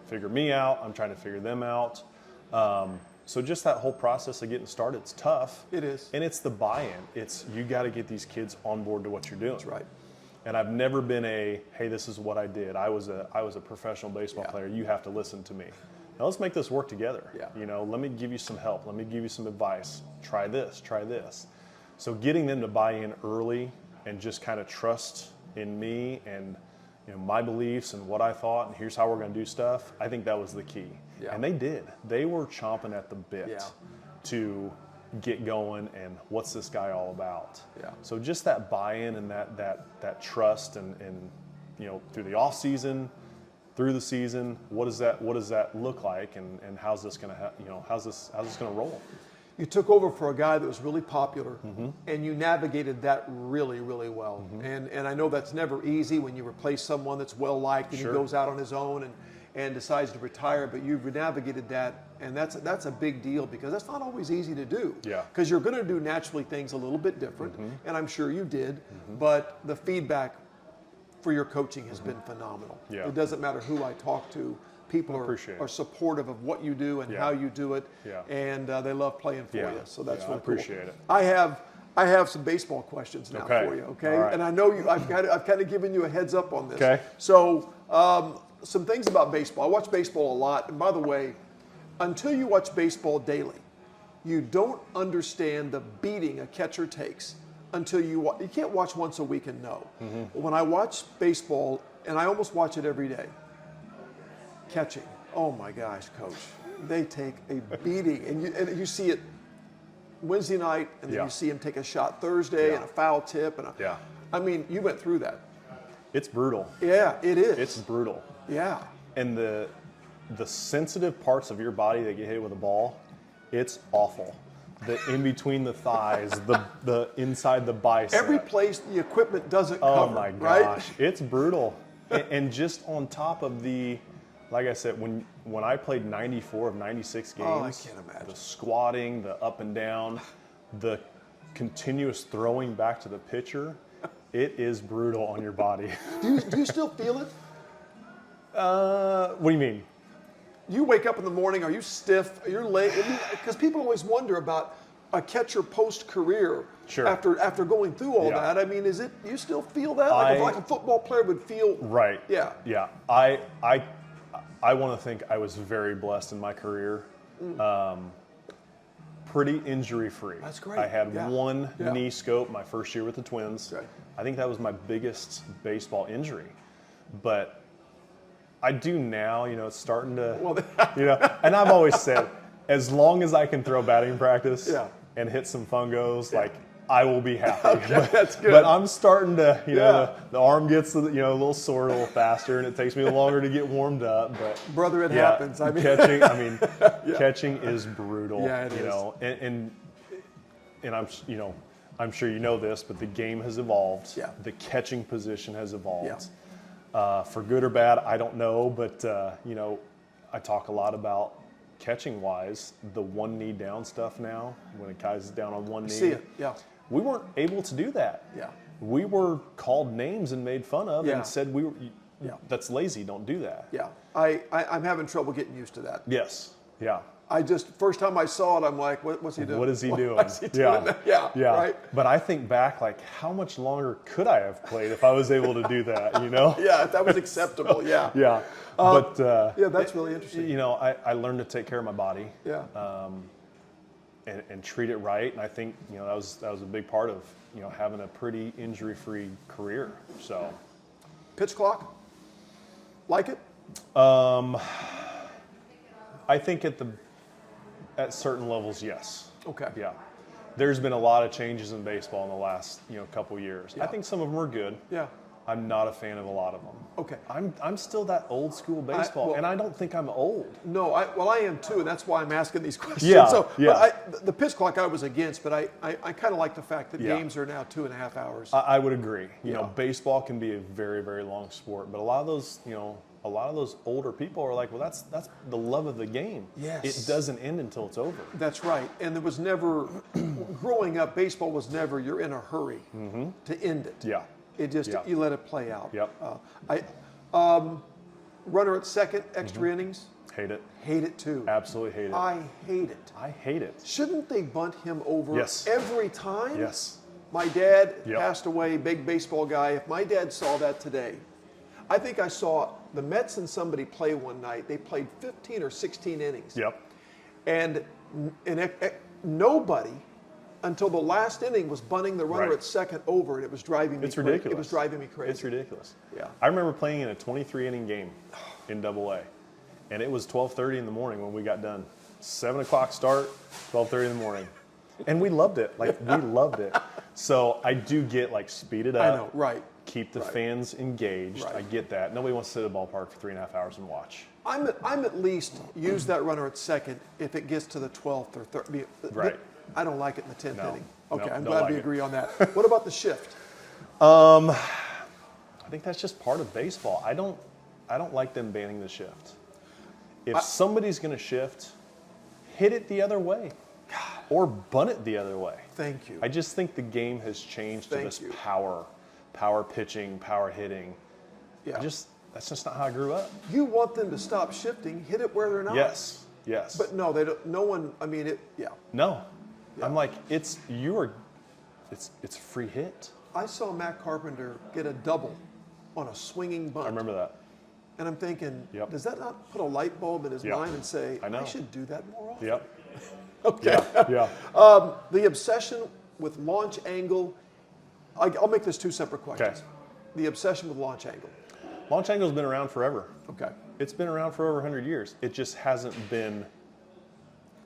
figure me out. I'm trying to figure them out. So just that whole process of getting started, it's tough. It is. And it's the buy-in. It's you got to get these kids on board to what you're doing. That's right. And I've never been hey, this is what I did. I was a professional baseball player. You have to listen to me. Now let's make this work together. Yeah. You know, let me give you some help. Let me give you some advice. Try this, try this. So getting them to buy in early and just kind of trust in me and my beliefs and what I thought and here's how we're going to do stuff, I think that was the key. Yeah. And they did. They were chomping at the bit Yeah. to get going and what's this guy all about. Yeah. So just that buy-in and that trust and through the off season, through the season, what does that look like and how's this going to how's this going to roll? You took over for a guy that was really popular, and you navigated that really, really well. And I know that's never easy when you replace someone that's well-liked and Sure. he goes out on his own and decides to retire, but you've navigated that, and that's a big deal because that's not always easy to do. Yeah. Because you're going to do naturally things a little bit different, and I'm sure you did, but the feedback for your coaching has been phenomenal. Yeah. It doesn't matter who I talk to. People Appreciate it. are supportive of what you do and Yeah. how you do it, Yeah. and they love playing for Yeah. you. So that's Yeah, I really appreciate cool. it. I have some baseball questions now Okay. for you. Okay, All right. and I know I've kind of given you a heads up on this. Okay. So some things about baseball. I watch baseball a lot, and by the way, until you watch baseball daily, you don't understand the beating a catcher takes until you can't watch once a week and know. When I watch baseball, and I almost watch it every day, catching. Oh my gosh, Coach, they take a beating, and you see it Wednesday night, and then Yeah. you see him take a shot Thursday Yeah. and a foul tip, and Yeah. I mean, you went through that. It's brutal. Yeah, it is. It's brutal. Yeah. And the sensitive parts of your body that get hit with a ball, it's awful. The in between the thighs, the inside the bicep. Every place the equipment doesn't Oh cover. my right? gosh, it's brutal. and just on top of like I said, when I played 94 of 96 games, Oh, I can't imagine. the squatting, the up and down, the continuous throwing back to the pitcher, it is brutal on your body. Do you still feel it? What do you mean? You wake up in the morning, are you stiff? Are you late? Because people always wonder about a catcher post-career Sure. after going through all Yeah. that. I mean, do you still feel that? I- Like a football player would feel? Right. Yeah. Yeah. I want to think I was very blessed in my career. Pretty injury-free. That's great. I had Yeah. one Yeah. knee scope my first year with the Twins. Right. I think that was my biggest baseball injury. But I do now, it's starting to, and I've always said, as long as I can throw batting practice Yeah. and hit some fungos, like I will be happy. Okay, that's good. But I'm starting to, Yeah. the arm gets, a little sore, a little faster, and it takes me longer to get warmed up. But brother, it happens. I mean, catching is brutal. Yeah, it is. And I'm sure you know this, but the game has evolved. Yeah. The catching position has evolved. Yeah. For good or bad, I don't know, but I talk a lot about catching wise, the one knee down stuff now, when a guy's down on one knee. See it, yeah. We weren't able to do that. Yeah. We were called names and made fun of Yeah. and said that's lazy, don't do that. Yeah. I'm having trouble getting used to that. Yes. Yeah. First time I saw it, I'm like, what's he doing? What is he doing? What's he doing? Yeah. Yeah. Right. But I think back, like, how much longer could I have played if I was able to do that, Yeah, that was acceptable. Yeah. Yeah. Yeah, that's really interesting. I learned to take care of my body. Yeah. And treat it right. And I think, that was a big part of, having a pretty injury-free career. So. Pitch clock? Like it? I think at certain levels, yes. Okay. Yeah. There's been a lot of changes in baseball in the last, couple years. Yeah. I think some of them are good. Yeah. I'm not a fan of a lot of them. Okay. I'm still that old school baseball, and I don't think I'm old. No, I am too, and that's why I'm asking these questions. Yeah, So, yeah. But the pitch clock I was against, but I kind of like the fact that Yeah. games are now 2.5 hours. I would agree. Yeah. Baseball can be a very, very long sport, but a lot of those older people are like, well, that's the love of the game. Yes. It doesn't end until it's over. That's right. And there was never, growing up, baseball was never, you're in a hurry to end it. Yeah. It just, Yeah. you let it play out. Yep. Runner at second, extra innings. Hate it. Hate it too. Absolutely hate it. I hate it. I hate it. Shouldn't they bunt him over Yes. every time? Yes. My dad Yep. passed away, big baseball guy. If my dad saw that today, I think I saw the Mets and somebody play one night. They played 15 or 16 innings. Yep. And nobody, until the last inning, was bunting the runner Right. at second over, and it was driving me It's crazy. ridiculous. It was driving me crazy. It's ridiculous. Yeah. I remember playing in a 23-inning game in Double-A, and it was 12:30 in the morning when we got done. 7 o'clock start, 12:30 in the morning. And we loved it. We loved it. So I do get, speed it up. I know, right. Keep the fans engaged. Right. I get that. Nobody wants to sit at a ballpark for 3.5 hours and watch. I'm at least use that runner at second if it gets to the 12th or 13th. Right. I don't like it in the 10th No. inning. Okay, No, I'm don't glad like we it. agree on that. What about the shift? I think that's just part of baseball. I don't like them banning the shift. If somebody's going to shift, hit it the other way. Or bunt it the other way. Thank you. I just think the game has changed to Thank this you. power pitching, power hitting. Yeah. That's just not how I grew up. You want them to stop shifting, hit it where they're not. Yes. But no, they don't. No one. I mean, yeah. No. I'm like, it's a free hit. I saw Matt Carpenter get a double on a swinging bunt. I remember that. And I'm thinking, Yep. does that not put a light bulb in his Yep. mind and say, I know. I should do that more often? Yep. Okay. Yeah. The obsession with launch angle. I'll make this two separate questions. Okay. The obsession with launch angle. Launch angle's been around forever. Okay. It's been around for over 100 years. It just hasn't been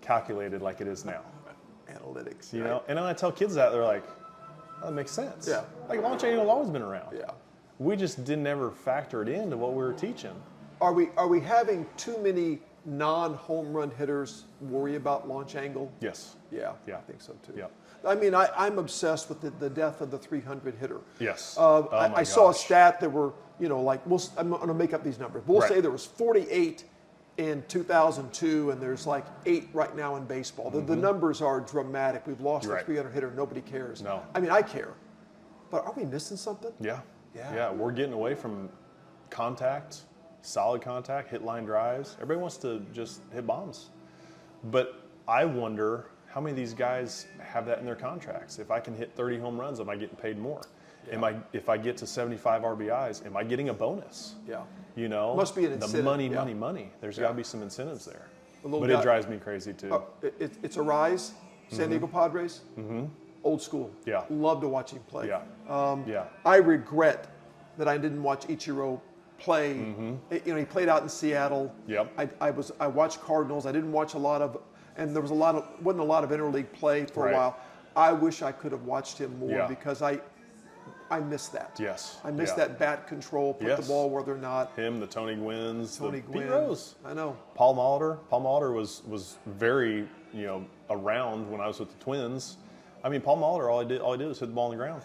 calculated like it is now. Analytics. You right? know, and when I tell kids that, they're like, oh, that makes sense. Yeah. Launch angle's always been around. Yeah. We just didn't ever factor it into what we were teaching. Are we having too many non-home run hitters worry about launch angle? Yes. Yeah. Yeah. I think so too. Yeah. I mean, I'm obsessed with the death of the 300 hitter. Yes. I saw a stat that were, I'm going to make up these numbers. We'll Right. say there was 48 in 2002, and there's 8 right now in baseball. The numbers are dramatic. We've lost Right. the 300 hitter. Nobody cares. No. I mean, I care. But are we missing something? Yeah. Yeah. We're getting away from contact, solid contact, hit line drives. Everybody wants to just hit bombs. But I wonder how many of these guys have that in their contracts. If I can hit 30 home runs, am I getting paid more? Yeah. If I get to 75 RBIs, am I getting a bonus? Yeah. Must be an incentive. The money. There's got to be some incentives there. But it drives me crazy too. It's a rise. San Diego Padres. Old school. Yeah. Love to watch him play. Yeah. I regret that I didn't watch Ichiro play. He played out in Seattle. Yep. I watched Cardinals. I didn't watch a lot of, and there wasn't a lot of interleague play for Right. a while. I wish I could have watched him more Yeah. because I miss that. Yes. I miss Yeah. that bat control, put the ball where they're not. Him, the Tony Gwynns, Tony the Gwynn. Pete Rose. I know. Paul Molitor. Paul Molitor was very, around when I was with the Twins. I mean, Paul Molitor, all he did was hit the ball on the ground.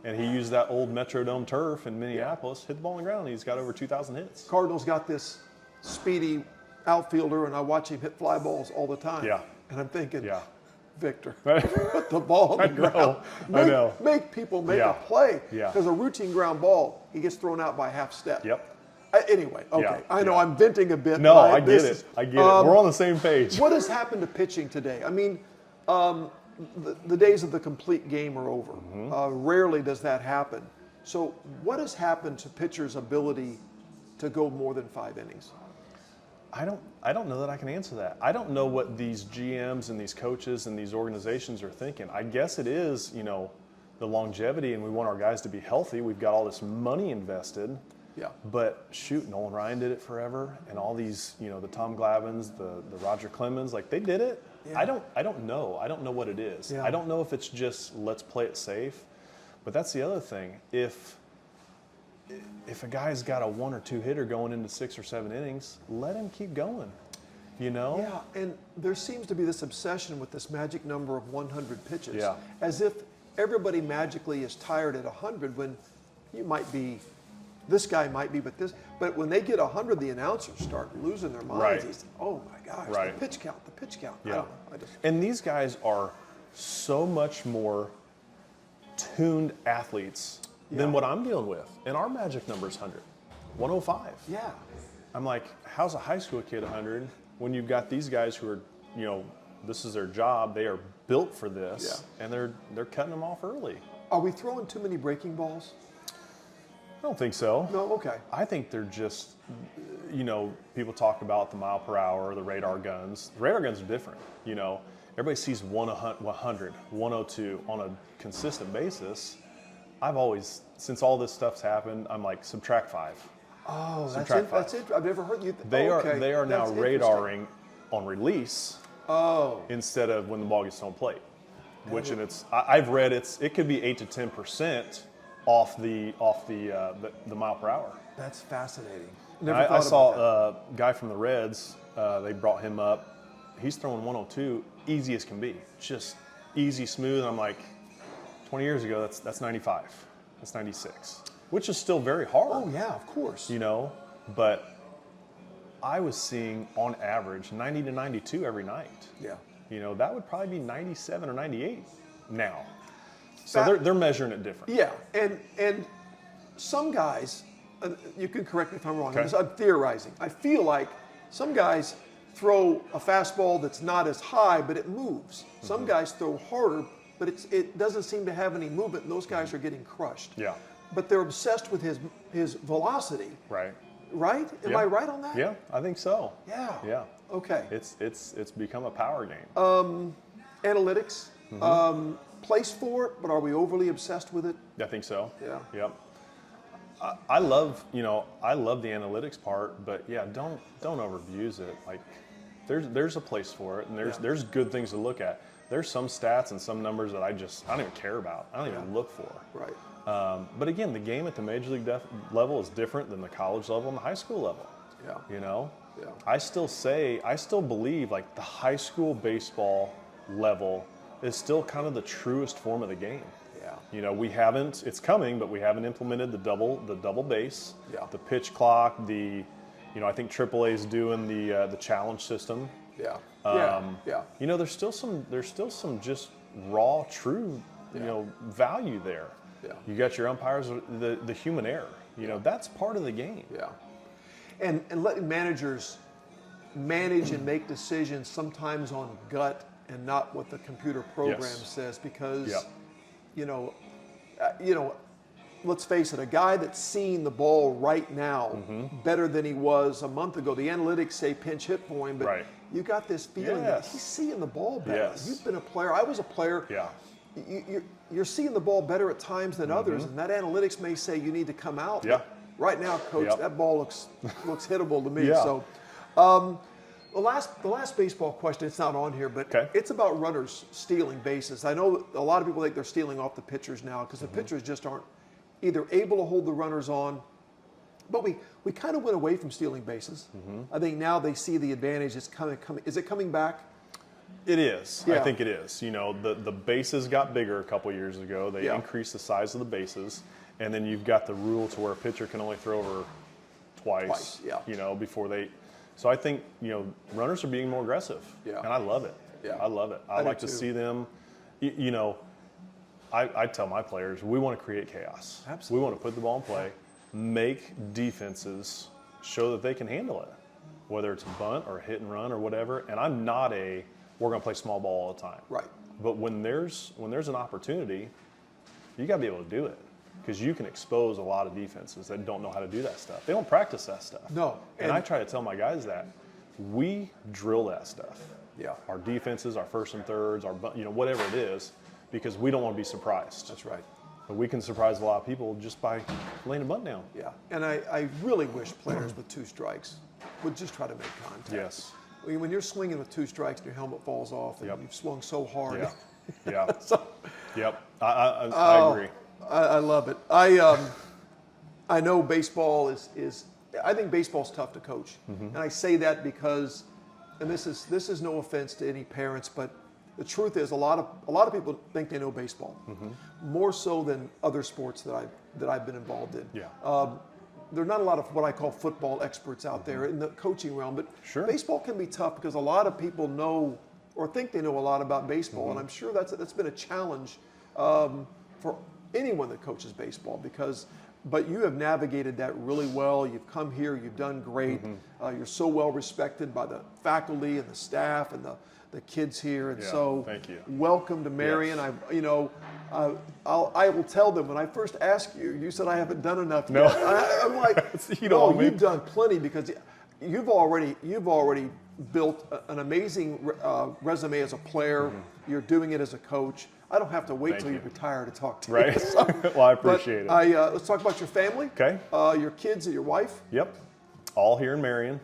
And he used that old Metrodome turf in Minneapolis, hit the ball on the ground, and he's got over 2,000 hits. Cardinals got this speedy outfielder, and I watch him hit fly balls all the time. Yeah. And I'm thinking, Yeah. Victor, put the ball on the ground. I know. Make people make Yeah. a play. Yeah. Because a routine ground ball, he gets thrown out by half step. Yep. Anyway, okay. Yeah. I know Yeah. I'm venting a bit. No, but I get it. I get it. We're on the same page. What has happened to pitching today? I mean, the days of the complete game are over. Rarely does that happen. So what has happened to pitchers' ability to go more than 5 innings? I don't know that I can answer that. I don't know what these GMs and these coaches and these organizations are thinking. I guess it is, the longevity, and we want our guys to be healthy. We've got all this money invested. Yeah. But shoot, Nolan Ryan did it forever, and all these, the Tom Glavines, the Roger Clemens, like they did it. Yeah. I don't know. I don't know what it is. Yeah. I don't know if it's just let's play it safe. But that's the other thing. If a guy's got a 1 or 2 hitter going into 6 or 7 innings, let him keep going. Yeah, and there seems to be this obsession with this magic number of 100 pitches. Yeah. As if everybody magically is tired at 100 when you might be, this guy might be, but when they get 100, the announcers start losing their minds. Right. He's, oh my gosh, Right. the pitch count. I Yeah. don't know. And these guys are so much more tuned athletes than what I'm dealing with. And our magic number is 100, 105. Yeah. I'm like, how's a high school kid 100 when you've got these guys who are, this is their job, they are built for this, and they're cutting them off early. Are we throwing too many breaking balls? I don't think so. No, okay. I think they're just, people talk about the mile per hour, the radar guns. The radar guns are different. Everybody sees 100, 102 on a consistent basis. I've always, since all this stuff's happened, I'm like, subtract 5. Oh, Subtract five. that's it. I've never heard you. They okay. are now That's radaring on release Oh. instead of when the ball gets on plate. Which, and I've read it could be 8 to 10% off the mile per hour. That's fascinating. I saw a guy from the Reds. They brought him up. He's throwing 102, easy as can be, just easy, smooth. I'm like, 20 years ago, that's 95, that's 96, which is still very hard. Oh yeah, of course. But I was seeing on average 90 to 92 every night. Yeah. That would probably be 97 or 98 now. So they're measuring it different. Yeah, and some guys, you can correct me if I'm wrong. Okay. I'm theorizing. I feel like some guys throw a fastball that's not as high, but it moves. Some guys throw harder, but it doesn't seem to have any movement, and those guys are getting crushed. Yeah. But they're obsessed with his velocity. Right. Right? Am I right on that? Yeah, I think so. Yeah. Yeah. Okay. It's become a power game. Analytics, place for it, but are we overly obsessed with it? I think so. Yeah. Yep. I love the analytics part, but yeah, don't overuse it. Like, there's a place for it, and there's good things to look at. There's some stats and some numbers that I don't even care about. I don't even look for. Right. But again, the game at the major league level is different than the college level and the high school level. Yeah. Yeah. Yeah. I still believe like the high school baseball level is still kind of the truest form of the game. Yeah. It's coming, but we haven't implemented the double base, Yeah. the pitch clock, I think AAA is doing the challenge system. Yeah. Yeah. There's still some just raw, true, value there. Yeah. You got your umpires, the human error. That's part of the game. Yeah. And letting managers manage and make decisions sometimes on gut and not what the computer program says, because let's face it, a guy that's seeing the ball right now better than he was a month ago. The analytics say pinch hit for him, but you got this feeling that he's seeing the ball better. Yes. You've been a player. I was a player. Yeah. You're seeing the ball better at times than others, and that analytics may say you need to come out. Yeah. But right now, Coach, that ball looks hittable to me. Yeah. So, The last baseball question, it's not on here, but Okay. it's about runners stealing bases. I know a lot of people think they're stealing off the pitchers now because the pitchers just aren't either able to hold the runners on, but we kind of went away from stealing bases. I think now they see the advantage. It's coming. Is it coming back? It is. Yeah. I think it is. You know, the bases got bigger a couple years ago. They Yeah. increased the size of the bases, and then you've got the rule to where a pitcher can only throw over twice. Yeah. You know, before they. So I think, you know, runners are being more aggressive. Yeah. And I love it. Yeah. I love it. I do like to too. see them. You know, I tell my players, we want to create chaos. Absolutely. We want to put the ball in play, make defenses show that they can handle it, whether it's a bunt or a hit and run or whatever. And I'm not we're going to play small ball all the time. Right. But when there's an opportunity, you got to be able to do it, because you can expose a lot of defenses that don't know how to do that stuff. They don't practice that stuff. No. And I try to tell my guys that we drill that stuff. Yeah. Our defenses, our first and thirds, whatever it is, because we don't want to be surprised. That's right. But we can surprise a lot of people just by laying a bunt down. Yeah. And I really wish players with 2 strikes would just try to make contact. Yes. When you're swinging with 2 strikes and your helmet falls off and Yep. you've swung so hard. Yeah. Yeah. So, Yep. I agree. I love it. I know baseball is I think baseball's tough to coach. And I say that because, and this is no offense to any parents, but the truth is a lot of people think they know baseball. More so than other sports that I've been involved in. Yeah. There are not a lot of what I call football experts out there in the coaching realm, but Sure. baseball can be tough because a lot of people know or think they know a lot about baseball, and I'm sure that's been a challenge for anyone that coaches baseball. But you have navigated that really well. You've come here, you've done great. You're so well respected by the faculty and the staff and the kids here, and Yeah, so thank you. welcome to Marion. Yes. I will tell them when I first asked you. You said I haven't done enough No. yet. I'm like, You don't want me- you've done plenty because you've already built an amazing resume as a player. You're doing it as a coach. I don't have to wait Thank till you you. retire to talk to Right. you. So, Well, I appreciate it. let's talk about your family. Okay. Your kids and your wife. Yep. All here in Marion.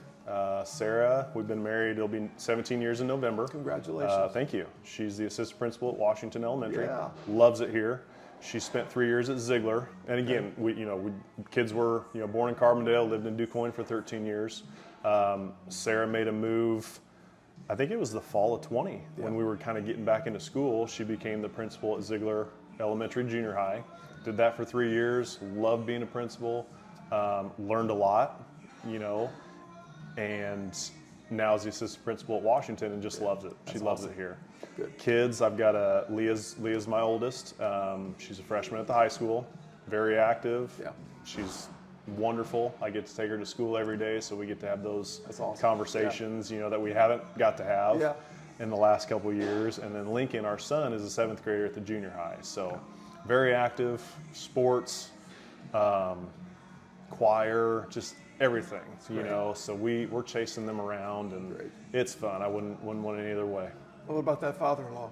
Sarah, we've been married, it'll be 17 years in November. Congratulations. Thank you. She's the assistant principal at Washington Elementary. Yeah. Loves it here. She spent 3 years at Ziegler. And again, kids were, born in Carbondale, lived in Quoin for 13 years. Sarah made a move, I think it was the fall of 20, when we were kind of getting back into school. She became the principal at Ziegler Elementary Junior High. Did that for 3 years. Loved being a principal. Learned a lot, and now is the assistant principal at Washington and just loves it. She loves it here. Good. Kids, I've got Leah's my oldest. She's a freshman at the high school, very active. Yeah. She's wonderful. I get to take her to school every day, so we get to have those awesome. conversations, that we haven't got to have Yeah. in the last couple of years. And then Lincoln, our son, is a 7th grader at the junior high. So very active, sports, choir, just everything, So we're chasing them around, and Great. it's fun. I wouldn't want it any other way. What about that father-in-law?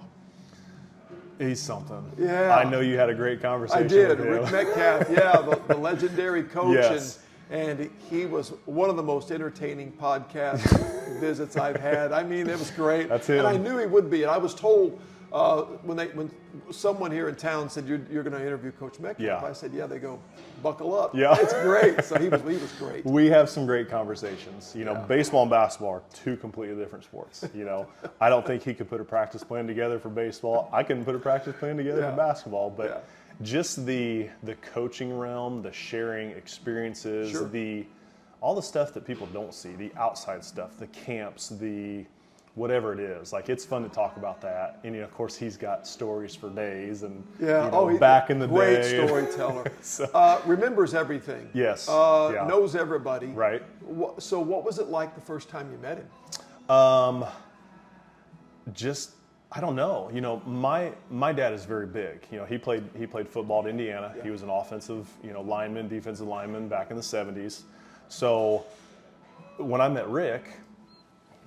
He's something. Yeah. I know you had a great conversation I did. with him. Rick Metcalf, the legendary coach. Yes. And he was one of the most entertaining podcast visits I've had. I mean, it was great. That's him. And I knew he would be. And I was told when someone here in town said, you're going to interview Coach Metcalf, Yeah. I said, yeah, they go, buckle up. Yeah. It's great. So he was great. We have some great conversations. Yeah. Baseball and basketball are 2 completely different sports. I don't think he could put a practice plan together for baseball. I couldn't put a practice plan together Yeah. for basketball. But Yeah. just the coaching realm, the sharing experiences, Sure. all the stuff that people don't see, the outside stuff, the camps, the whatever it is. Like, it's fun to talk about that. And, of course, he's got stories for days. And, He's back in the great day. storyteller. So- Remembers everything. Yes. Yeah. Knows everybody. Right. So what was it like the first time you met him? I don't know. My dad is very big. He played football at Indiana. Yeah. He was an offensive, lineman, defensive lineman back in the 70s. So when I met Rick,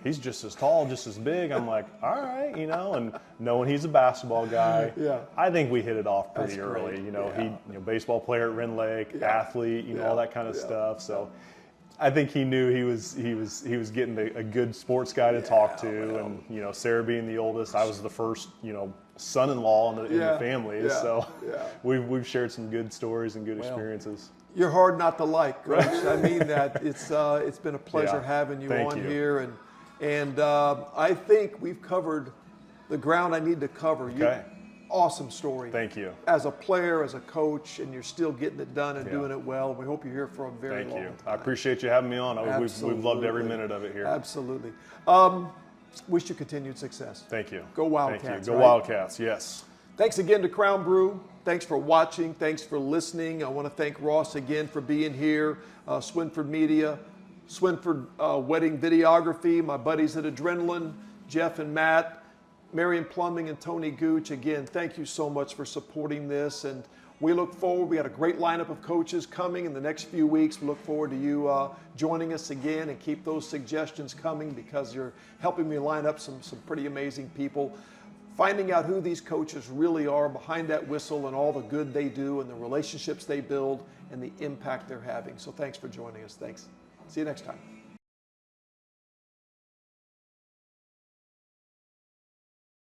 he's just as tall, just as big. I'm like, all right, and knowing he's a basketball guy, Yeah. I think we hit it off pretty That's early. great. He, baseball player at Rend Lake, Yeah. athlete, Yeah. all that kind of Yeah. stuff. So I think he knew he was getting a good sports guy to talk to, and you know, Sarah being the oldest, I was the first, you know, son-in-law in the family, so we've shared some good stories and good experiences. You're hard not to like, Coach. I mean that. It's been a pleasure having you on here, and I think we've covered the ground I need to cover. Okay. Awesome story. Thank you. As a player, as a coach, and you're still getting it done and doing it well. We hope you're here for a very long time. I appreciate you having me on. We've loved every minute of it here. Absolutely. Wish you continued success. Thank you. Go Wildcats. Thank you. Go Wildcats, yes. Thanks again to Crown Brew. Thanks for watching. Thanks for listening. I want to thank Ross again for being here. Swinford Media, Swinford Wedding Videography, my buddies at Adrenaline, Jeff and Matt, Marion Plumbing and Tony Gooch. Again, thank you so much for supporting this. And we look forward. We got a great lineup of coaches coming in the next few weeks. We look forward to you joining us again, and keep those suggestions coming, because you're helping me line up some pretty amazing people. Finding out who these coaches really are behind that whistle, and all the good they do, and the relationships they build, and the impact they're having. So thanks for joining us. Thanks. See you next time.